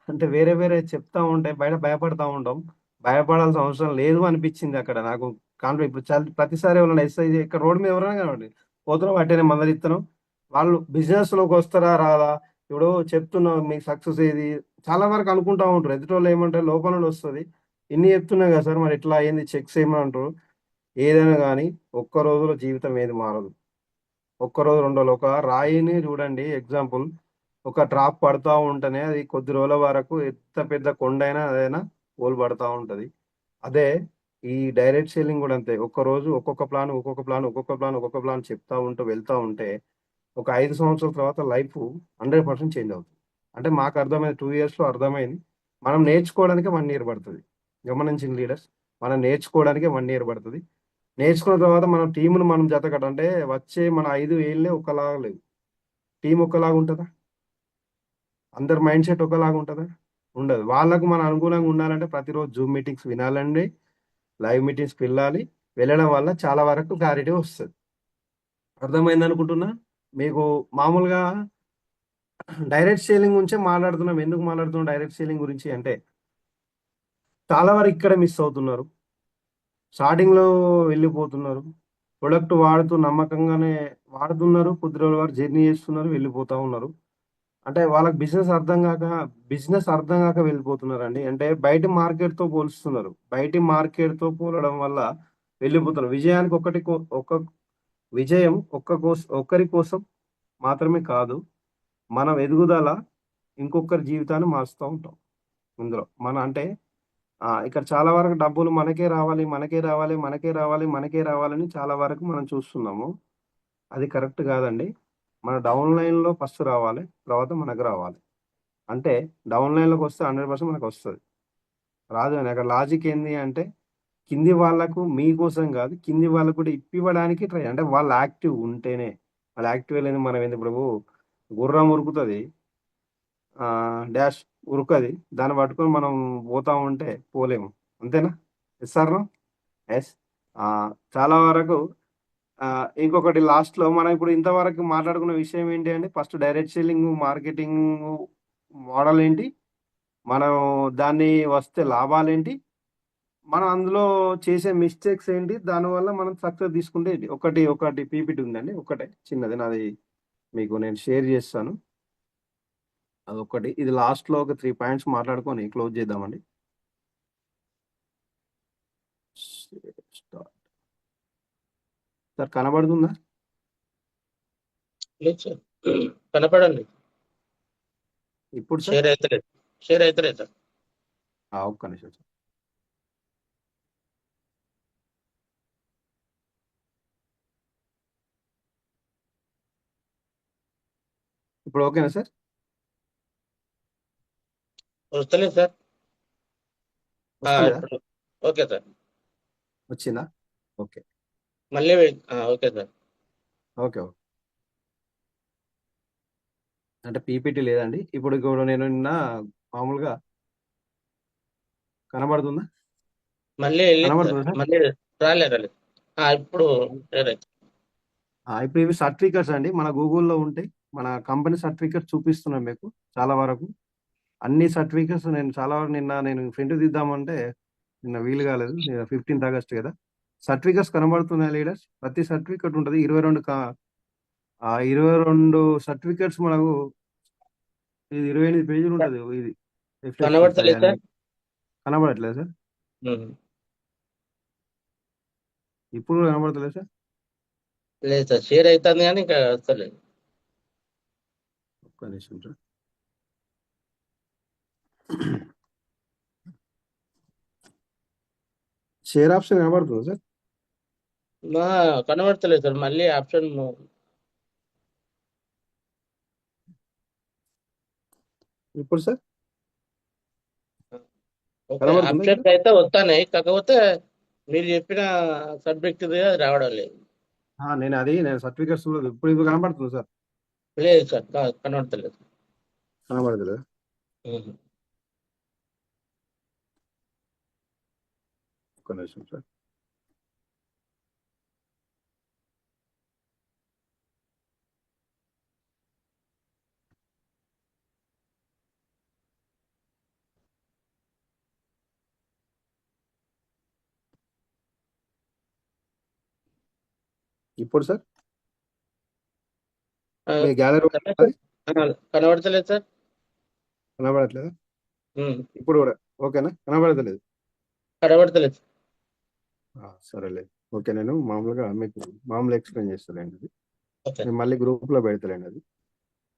అంటే వేరే వేరే చెప్తా ఉంటే బయట భయపడతా ఉంటాం. భయపడాల్సిన అవసరం లేదు అనిపించింది అక్కడ నాకు. కాన్ఫిడెంట్ ఇప్పుడు ప్రతిసారి ఎవరైనా ఎస్ఐ ఇక్కడ రోడ్డు మీద ఎవరైనా కనబడి పోతున్నాం అట్టేనే మందలిస్తున్నాం. వాళ్ళు బిజినెస్ లోకి వస్తారా రాదా, ఇప్పుడు చెప్తున్నాం మీకు సక్సెస్ ఏది, చాలా వరకు అనుకుంటా ఉంటారు. ఎదుటి వాళ్ళు ఏమంటారు, లోపల నుండి వస్తుంది. ఇన్ని చెప్తున్నా కదా సార్, మరి ఇట్లా అయింది చెక్స్ ఏమంటారు. ఏదైనా కానీ ఒక్క రోజులో జీవితం ఏది మారదు. ఒక్క రోజు 2 రోజులు ఒక రాయిని చూడండి ఎగ్జాంపుల్. ఒక డ్రాప్ పడతా ఉంటేనే అది కొద్ది రోజుల వరకు ఎంత పెద్ద కొండ అయినా అదైనా ఓలు పడతా ఉంటది. అదే ఈ డైరెక్ట్ సెల్లింగ్ కూడా అంతే. ఒక్క రోజు ఒక్కొక్క ప్లాన్ చెప్తా ఉంటూ వెళ్తా ఉంటే ఒక 5 సంవత్సరాల తర్వాత లైఫ్ 100% చేంజ్ అవుతుంది. అంటే మాకు అర్థమైంది, 2 years లో అర్థమైంది. మనం నేర్చుకోవడానికి 1 year పడుతుంది. గమనించిన లీడర్స్, మనం నేర్చుకోవడానికి 1 year పడుతుంది. నేర్చుకున్న తర్వాత మనం టీమును మనం అంటే వచ్చే మన 5 ఏళ్ళే ఒకలాగా లేవు. టీం ఒకలాగా ఉంటుందా? అందరి మైండ్ సెట్ ఒకలాగా ఉంటుందా? ఉండదు. వాళ్ళకు మన అనుకూలంగా ఉండాలంటే ప్రతిరోజు జూమ్ మీటింగ్స్ వినాలండి. లైవ్ మీటింగ్స్కి వెళ్ళాలి. వెళ్ళడం వల్ల చాలా వరకు క్లారిటీ వస్తుంది. అర్థమైంది అనుకుంటున్నా. మీకు మామూలుగా డైరెక్ట్ సేలింగ్ గురించే మాట్లాడుతున్నాం. ఎందుకు మాట్లాడుతున్నాం డైరెక్ట్ సేలింగ్ గురించి అంటే, చాలా వరకు ఇక్కడ మిస్ అవుతున్నారు. స్టార్టింగ్ లో వెళ్ళిపోతున్నారు. ప్రొడక్ట్ వాడుతూ నమ్మకంగానే వాడుతున్నారు. కొద్ది రోజుల వరకు జర్నీ చేస్తున్నారు, వెళ్ళిపోతా ఉన్నారు. అంటే వాళ్ళకి బిజినెస్ అర్థం కాక వెళ్ళిపోతున్నారండి. అంటే బయట మార్కెట్ తో పోలుస్తున్నారు. బయటి మార్కెట్ తో పోలడం వల్ల వెళ్ళిపోతున్నారు. విజయం ఒక్కరి కోసం మాత్రమే కాదు. మనం ఎదుగుదల ఇంకొకరి జీవితాన్ని మారుస్తూ ఉంటాం ఇందులో. అంటే ఇక్కడ చాలా వరకు డబ్బులు మనకే రావాలి, మనకే రావాలి, మనకే రావాలి, మనకే రావాలని చాలా వరకు మనం చూస్తున్నాము. అది కరెక్ట్ కాదండి. మన డౌన్ లైన్ లో ఫస్ట్ రావాలి, తర్వాత మనకు రావాలి. అంటే డౌన్ లైన్ లోకి వస్తే 100% మనకు వస్తుంది. రాదు అని అక్కడ లాజిక్ ఏంది అంటే, కింది వాళ్ళకు మీకోసం కాదు, కింది వాళ్ళకు కూడా ఇప్పివ్వడానికి ట్రై. అంటే వాళ్ళు యాక్టివ్ ఉంటేనే. వాళ్ళు యాక్టివ్ లేదు మనం ఏంది, ఇప్పుడు గుర్రం ఉరుకుతుంది, డాష్ ఉరుకది, దాన్ని పట్టుకొని మనం పోతా ఉంటే పోలేము. అంతేనా? Yes sir? ఎస్. చాలా వరకు ఇంకొకటి లాస్ట్‌లో మనం ఇప్పుడు ఇంతవరకు మాట్లాడుకున్న విషయం ఏంటి అంటే first direct selling, marketing model ఏంటి? మనం దాన్ని వస్తే లాభాలేంటి? మనం అందులో చేసే మిస్టేక్స్ ఏంటి? దానివల్ల మనం సక్సెస్ తీసుకుంటే ఏంటి? ఒకటి పీపీటీ ఉందండి. ఒకటే చిన్నది నాది మీకు నేను షేర్ చేస్తాను. అదొక్కటి. ఇది లాస్ట్‌లో ఒక 3 పాయింట్స్ మాట్లాడుకొని క్లోజ్ చేద్దామండి. స్టార్ట్. సార్ కనబడుతుందా? లేదు సార్. కనపడండి. ఇప్పుడు సార్? షేర్ అయితే లేదు. షేర్ అయితే లేదు సార్. ఒక్క నిమిషం సార్. ఇప్పుడు ఓకేనా సార్? వస్తలేదు సార్. వస్తలేదా? ఇప్పుడు ఓకే సార్. వచ్చిందా? ఓకే. మళ్ళీ ఓకే సార్. ఓకే. ఓకే. అంటే పీపీటీ లేదండి. ఇప్పుడు నేను నిన్న మామూలుగా కనబడుతుందా? మళ్ళీ వెళ్ళింది సార్. కనబడుతుందా సార్? మళ్ళీ రాలేదు. ఇప్పుడు షేర్ అయితే. ఇప్పుడు ఇవి సర్టిఫికెట్స్ అండి. మన గూగుల్‌లో ఉంటాయి. మన కంపెనీ సర్టిఫికెట్స్ చూపిస్తున్నాను మీకు చాలా వరకు. అన్ని సర్టిఫికెట్స్ నేను చాలా వరకు నేను ప్రింట్ తీద్దామంటే నిన్న వీలు కాలేదు. 15థ్ ఆగస్ట్ కదా! సర్టిఫికెట్స్ కనబడుతున్నాయా లీడర్స్? ప్రతి సర్టిఫికెట్ ఉంటది. 22 సర్టిఫికెట్స్ మనకు ఇది 28 పేజీలు ఉంటది. ఇది రిఫ్లెక్షన్స్ కనబడతలేదు అయన్నీ సార్. కనబడట్లేదా సార్? ఉమ్. ఇప్పుడు కనబడతలేదా సార్? లేదు సార్. షేర్ అవుతుంది కానీ ఇంకా వస్తలేదు. ఒక్క నిమిషం సార్. షేర్ ఆప్షన్ కనబడుతుందా సార్? కనబడతలేదు సార్. మళ్ళీ ఆప్షన్ ఇప్పుడు సార్ ఓకే. కనబడుతుందా ఇప్పుడు? ఆప్షన్స్ అయితే వస్తున్నాయి. కాకపోతే మీరు చెప్పిన సబ్జెక్ట్ అది రావడం లేదు. నేను సర్టిఫికెట్స్ ఇప్పుడు కనబడుతుంది సార్. లేదు సార్. కనబడతలేదు. కనబడతలేదా? ఉమ్. ఒక్క నిమిషం సార్. ఇప్పుడు సార్ ఆ, మీ గ్యాలరీ కనబడ- కనబడతలేదు సార్. కనబడట్లేదా? ఉమ్. ఇప్పుడు కూడా ఓకేనా? కనబడతలేదు. కనబడతలేదు. సరేలే. ఓకే. నేను మామూలుగా మీకు మామూలు ఎక్స్ప్లెయిన్ చేస్తాలేండి అది. ఓకే. నేను మళ్ళీ గ్రూప్లో పెడతలేండి అది.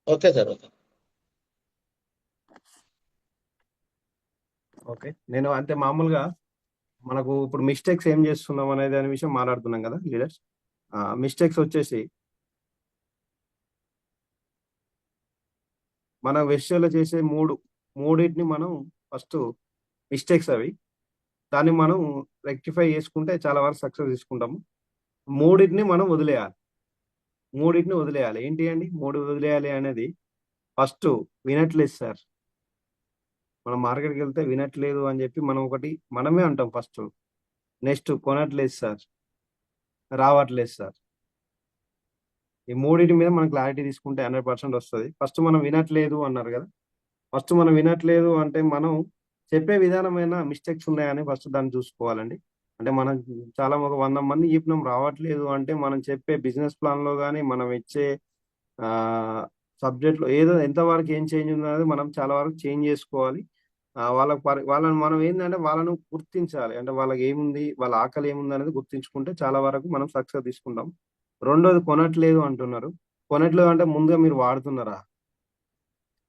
Okay sir. ఓకే. ఓకే. నేను అంటే మామూలుగా మనకు ఇప్పుడు మిస్టేక్స్ ఏం చేస్తున్నాం అనే దాని విషయం మాట్లాడుతున్నాం కదా లీడర్స్. మిస్టేక్స్ వచ్చేసి మన విషయంలో చేసే మూడింటిని మనం ఫస్ట్ మిస్టేక్స్ అవి. దాన్ని మనం రెక్టిఫై చేసుకుంటే చాలా వరకు సక్సెస్ తీసుకుంటాము. మూడింటిని మనం వదిలేయాలి. మూడింటిని వదిలేయాలి. ఏంటి అండి 3 వదిలేయాలి అనేది? ఫస్ట్ వినట్లేదు సార్. మనం మార్కెట్‌కి వెళ్తే వినట్లేదు అని చెప్పి మనం ఒకటి మనమే అంటాం ఫస్ట్. నెక్స్ట్ కొనట్లేదు సార్. రావట్లేదు సార్. ఈ మూడిటి మీద మనం క్లారిటీ తీసుకుంటే 100% వస్తది. ఫస్ట్ మనం వినట్లేదు అన్నారు కదా! ఫస్ట్ మనం వినట్లేదు అంటే మనం చెప్పే విధానమైన మిస్టేక్స్ ఉన్నాయని ఫస్ట్ దాన్ని చూసుకోవాలండి. అంటే మనం చాలా ఒక 100 మందికి చెప్పినాం రావట్లేదు అంటే మనం చెప్పే బిజినెస్ ప్లాన్‌లో గాని, మనం ఇచ్చే ఆహ్, సబ్జెక్ట్‌లో ఏదో ఎంతవరకు ఏం చేంజ్ ఉందనేది మనం చాలా వరకు చేంజ్ చేసుకోవాలి. వాళ్ళని మనం ఏందంటే వాళ్ళను గుర్తించాలి. అంటే వాళ్ళకేముంది, వాళ్ళ ఆకలి ఏముందనేది గుర్తించుకుంటే చాలా వరకు మనం సక్సెస్ తీసుకుంటాం. రెండోది కొనట్లేదు అంటున్నారు. కొనట్లేదు అంటే ముందుగా మీరు వాడుతున్నారా?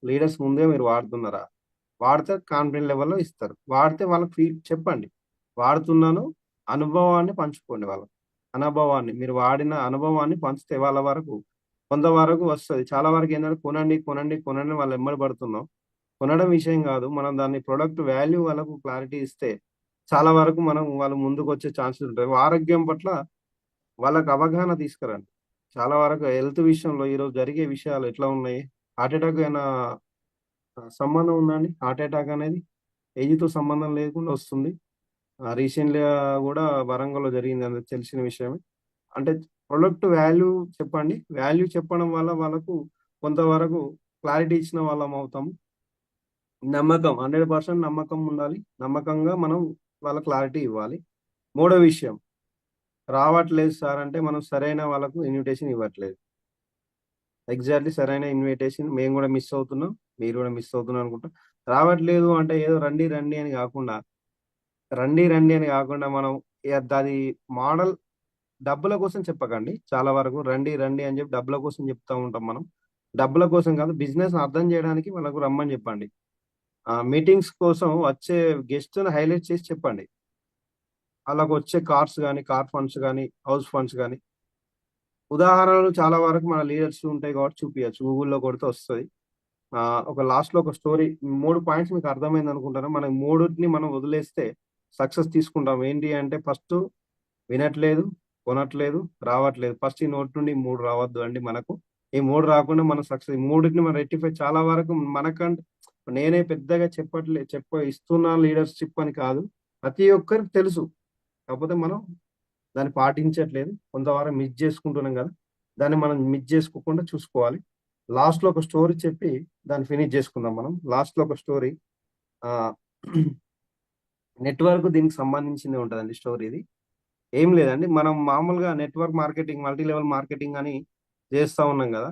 లీడర్స్ ముందే మీరు వాడుతున్నారా? వాడితే కాన్ఫిడెంట్ లెవెల్‌లో ఇస్తారు. వాడితే వాళ్ళకి చెప్పండి. వాడుతున్నాను, అనుభవాన్ని పంచుకోండి వాళ్ళకి. మీరు వాడిన అనుభవాన్ని పంచితే వాళ్ళ వరకు కొంతవరకు వస్తది. చాలా వరకేంటంటే కొనండి, కొనండి, కొనండి వాళ్ళ ఎమ్మడి పడుతున్నాం. కొనడం విషయం గాదు. మనం దాన్ని ప్రొడక్ట్ వాల్యూ వాళ్ళకు క్లారిటీ ఇస్తే చాలా వరకు వాళ్ళు ముందుకొచ్చే ఛాన్సెస్ ఉంటాయి. ఆరోగ్యం పట్ల వాళ్ళకి అవగాహన తీసుకురండి. చాలా వరకు హెల్త్ విషయంలో ఈరోజు జరిగే విషయాలు ఎట్లా ఉన్నాయి? హార్ట్ అటాక్ ఏమైనా సంబంధం ఉందా అండి? హార్ట్ అటాక్ అనేది ఏజ్‌తో సంబంధం లేకుండా వస్తుంది. రీసెంట్‌గా గూడా వరంగల్‌లో జరిగింది. అందరికి తెలిసిన విషయమే. అంటే ప్రొడక్ట్ వాల్యూ చెప్పండి. వాల్యూ చెప్పడం వల్ల వాళ్ళకు కొంతవరకు క్లారిటీ ఇచ్చిన వాళ్ళమవుతాం. నమ్మకం 100% నమ్మకం ఉండాలి. నమ్మకంగా మనం వాళ్ళకి క్లారిటీ ఇవ్వాలి. మూడో విషయం రావట్లేదు సార్ అంటే మనం సరైన వాళ్ళకు ఇన్విటేషన్ ఇవ్వట్లేదు. ఎగ్జాక్ట్‌లీ సరైన ఇన్విటేషన్ మేము గూడా మిస్ అవుతున్నాం. మీరు గూడా మిస్ అవుతున్నారు అనుకుంటా. రావట్లేదు అంటే ఏదో రండి, రండి అని గాకుండా రండి, రండి అని గాకుండా మనం దాది మోడల్ డబ్బుల కోసం చెప్పకండి. చాలా వరకు రండి, రండి అని చెప్పి డబ్బుల కోసం చెప్తా ఉంటాం మనం. డబ్బుల కోసం కాదు బిజినెస్ అర్థం చేయడానికి వాళ్ళకు రమ్మని చెప్పండి. మీటింగ్స్ కోసం వచ్చే గెస్ట్‌ని హైలైట్ చేసి చెప్పండి. ఆళ్ళకొచ్చే కార్స్ గాని, కార్ ఫండ్స్ గాని, హౌస్ ఫండ్స్ గాని ఉదాహరణలు చాలా వరకు మన లీడర్స్ ఉంటాయి కాబట్టి చూపియచ్చు. గూగుల్‌లో కొడితే వస్తది. ఒక లాస్ట్‌లో ఒక స్టోరీ 3 పాయింట్స్ మీకు అర్థమైందనుకుంటాను. మనం మూడిటిని మనం వదిలేస్తే సక్సెస్ తీసుకుంటాం. ఏంటి అంటే ఫస్టు వినట్లేదు, కొనట్లేదు, రావట్లేదు. ఫస్ట్ ఈ నోటి నుండి ఈ 3 రావద్దు అండి మనకు. ఈ 3 రాకుండా మనం సక్సెస్ ఈ మూడిటిని మనం రెక్టిఫై చాలా వరకు మనకంటే నేనే పెద్దగా ఇస్తున్నా లీడర్‌షిప్ అని కాదు. ప్రతి ఒక్కరికి తెలుసు. కాకపోతే మనం దాన్ని పాటించట్లేదు. కొంతవరకు మిస్ చేసుకుంటున్నాం గదా! దాన్ని మనం మిస్ చేసుకోకుండా చూసుకోవాలి. లాస్ట్‌లో ఒక స్టోరీ చెప్పి దాన్ని ఫినిష్ చేసుకుందాం మనం. లాస్ట్‌లో ఒక స్టోరీ ఆహ్, నెట్‌వర్క్ దీనికి సంబంధించిందే ఉంటదండి స్టోరీ ఇది. ఏం లేదండి. మనం మామూలుగా network marketing, multi level marketing అని చేస్తా ఉన్నాం గదా!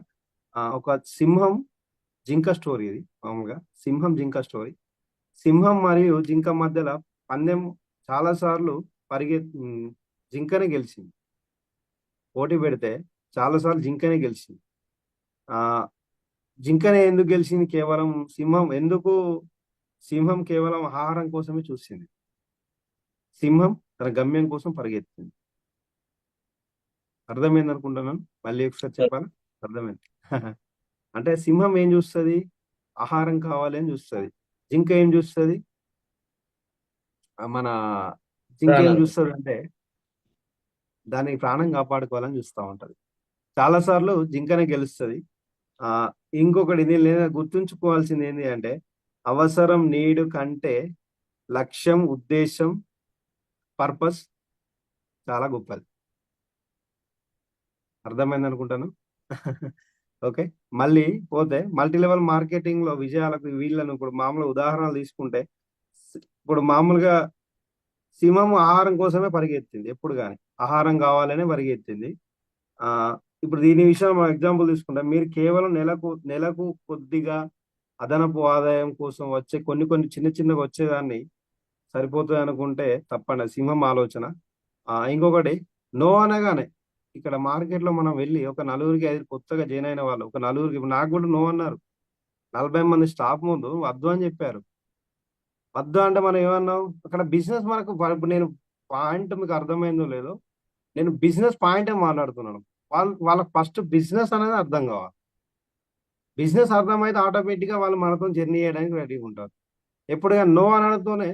ఒక సింహం, జింక స్టోరీ ఇది మామూలుగా. సింహం, జింక స్టోరీ. సింహం మరియు జింక మధ్యల పందెం చాలా సార్లు జింకనే గెలిచింది. పోటీ పెడితే చాలా సార్లు జింకనే గెలిచింది. ఆహ్, జింకనే ఎందుకు గెలిచింది? కేవలం సింహం కేవలం ఆహారం కోసమే చూసింది. సింహం తన గమ్యం కోసం పరిగెత్తింది. అర్థమైందనుకుంటున్నాను. మళ్ళీ ఒకసారి చెప్పాలా? అర్థమైంది. అంటే సింహం ఏం జూస్తది? ఆహారం కావాలి అని జూస్తది. జింక ఏం జూస్తది? మన జింక ఏం ప్రాణాలు. జూస్తదంటే దాని ప్రాణం కాపాడుకోవాలని జూస్తా ఉంటది. చాలా సార్లు జింకనే గెలుస్తది. ఆహ్, ఇంకొకటి దీనిలో గుర్తుంచుకోవాల్సింది ఏంది అంటే అవసరం, నీడ్ కంటే లక్ష్యం, ఉద్దేశ్యం, పర్పస్ చాలా గొప్పది. అర్థమైందనుకుంటాను. ఓకే. మళ్ళీ పోతే మల్టీ లెవెల్ మార్కెటింగ్‌లో విజయాలకు వీళ్ళను ఇప్పుడు మామూలుగా ఉదాహరణలు తీసుకుంటే ఇప్పుడు మామూలుగా సింహం ఆహారం కోసమే పరిగెత్తింది ఎప్పుడు గాని. ఆహారం కావాలనే పరిగెత్తింది. ఆహ్, ఇప్పుడు దీని విషయంలో మనం ఎగ్జాంపుల్ తీసుకుంటే మీరు కేవలం నెలకు కొద్దిగా అదనపు ఆదాయం కోసం వచ్చే కొన్ని కొన్ని చిన్న చిన్నగా వచ్చేదాన్ని సరిపోతదనుకుంటే తప్పండి. అది సింహం ఆలోచన. ఇంకొకటి నో అనగానే ఇక్కడ మార్కెట్‌లో మనం వెళ్లి ఒక నలుగురికి, ఐదుగురికి కొత్తగా జాయిన్ అయిన వాళ్ళు ఒక నలుగురికి ఇప్పుడు నాకు కూడా నో అన్నారు. 40 మంది స్టాఫ్ ముందు వద్దు అని చెప్పారు. వద్దు అంటే మనం ఏమన్నాం? అక్కడ బిజినెస్ మనకు ఇప్పుడు నేను పాయింట్ మీకు అర్థమైందో లేదో, నేను బిజినెస్ పాయింటే మాట్లాడుతున్నాను. వాళ్ళకి ఫస్ట్ బిజినెస్ అనేది అర్థం కావాలి. బిజినెస్ అర్థమైతే ఆటోమేటిక్‌గా వాళ్ళు మనతోని జర్నీ చేయడానికి రెడీగా ఉంటారు. ఎప్పుడు గాని నో అనడంతోనే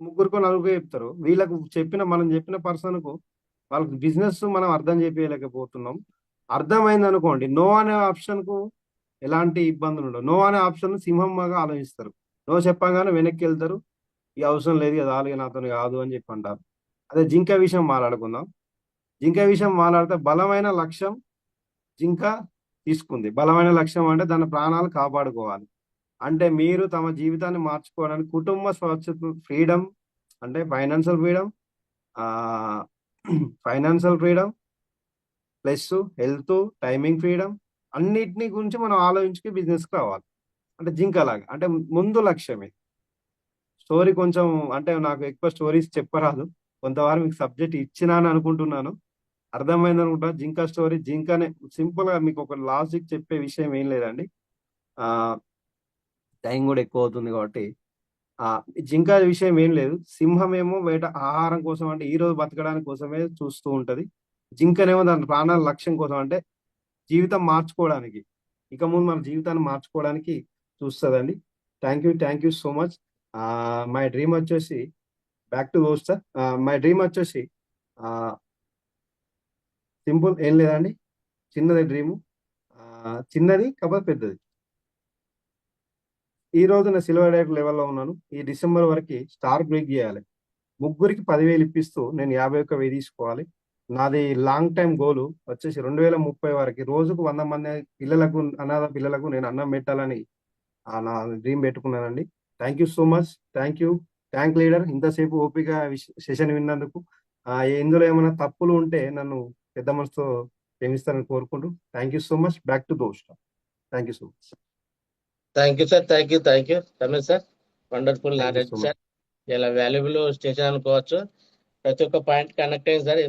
ముగ్గురికో, నలుగురికో చెప్తారు. మనం చెప్పిన పర్సన్‌కు వాళ్ళకి బిజినెస్ మనం అర్థం చేపియలేకపోతున్నాం. అర్థమైందనుకోండి, నో అనే ఆప్షన్‌కు ఎలాంటి ఇబ్బందులుండవు. నో అనే ఆప్షన్ సింహంలాగా ఆలోచిస్తారు. నో చెప్పంగానే వెనక్కెళ్తారు. "ఇగ అవసరం లేదు. ఇగ చాలు ఇగ నాతోని కాదు" అని చెప్పి అంటారు. అదే జింక విషయం మాట్లాడుకుందాం. జింక విషయం మాట్లాడితే బలమైన లక్ష్యం జింక తీసుకుంది. బలమైన లక్ష్యం అంటే దాని ప్రాణాలు కాపాడుకోవాలి. అంటే మీరు తమ జీవితాన్ని మార్చుకోవడానికి కుటుంబ ఫ్రీడమ్ అంటే ఆహ్, financial freedom plus health, timing freedom అన్నిటిని గురించి మనం ఆలోచించి బిజినెస్‌కి రావాలి. అంటే జింకలాగా. అంటే ముందు లక్ష్యమే. స్టోరీ కొంచెం అంటే నాకు ఎక్కువ స్టోరీస్ చెప్పరాదు. కొంతవరకు మీకు సబ్జెక్ట్ ఇచ్చినా అని అనుకుంటున్నాను. అర్థమైందనుకుంటా. జింక స్టోరీ జింకనే సింపుల్‌గా మీకొక లాజిక్ చెప్పే విషయం ఏం లేదండి. ఆహ్, టైం గూడా ఎక్కువవుతుంది కాబట్టి జింక విషయం ఏం లేదు. సింహమేమో ఆహారం కోసం అంటే ఈరోజు బతకడానికి కోసమే చూస్తూ ఉంటది. జింకనేమో దాని ప్రాణాల లక్ష్యం కోసం అంటే జీవితం మార్చుకోవడానికి. ఇక ముందు మన జీవితాన్ని మార్చుకోవడానికి చూస్తదండి. Thank you so much. My dream వచ్చేసి back to Dost my dream వచ్చేసి ఆహ్, సింపుల్ ఏం లేదండి. చిన్నదే డ్రీము. చిన్నది కాకపోతే పెద్దది. ఈ రోజు నేను సిల్వర్ డైరెక్టర్ లెవెల్‌లో ఉన్నాను. ఈ డిసెంబర్ వరకి స్టార్ బ్రేక్ జేయాలి. ముగ్గురికి 10,000 ఇప్పిస్తూ నేను 51,000 తీసుకోవాలి. నాది లాంగ్ టైమ్ గోల్ వచ్చేసి 2030 వరకు రోజుకు 100 మంది పిల్లలకు, అనాథ పిల్లలకు నేను అన్నం పెట్టాలని నా డ్రీమ్ పెట్టుకున్నానండి. Thank you so much. Thank leader, ఇంతసేపు ఓపిక సెషన్ విన్నందుకు. ఇందులో ఏమైనా తప్పులు ఉంటే నన్ను పెద్ద మనసుతో క్షమిస్తారని కోరుకుంటూ thank you so much. Back to Dost. Thank you so much. Thank you sir, thank you Ramesh sir. Wonderful thank you knowledge so much. Sir. ఇలా వాల్యుబుల్ స్టేషన్ అనుకోవచ్చు. ప్రతి ఒక్క పాయింట్ కనెక్ట్ అయింది సార్.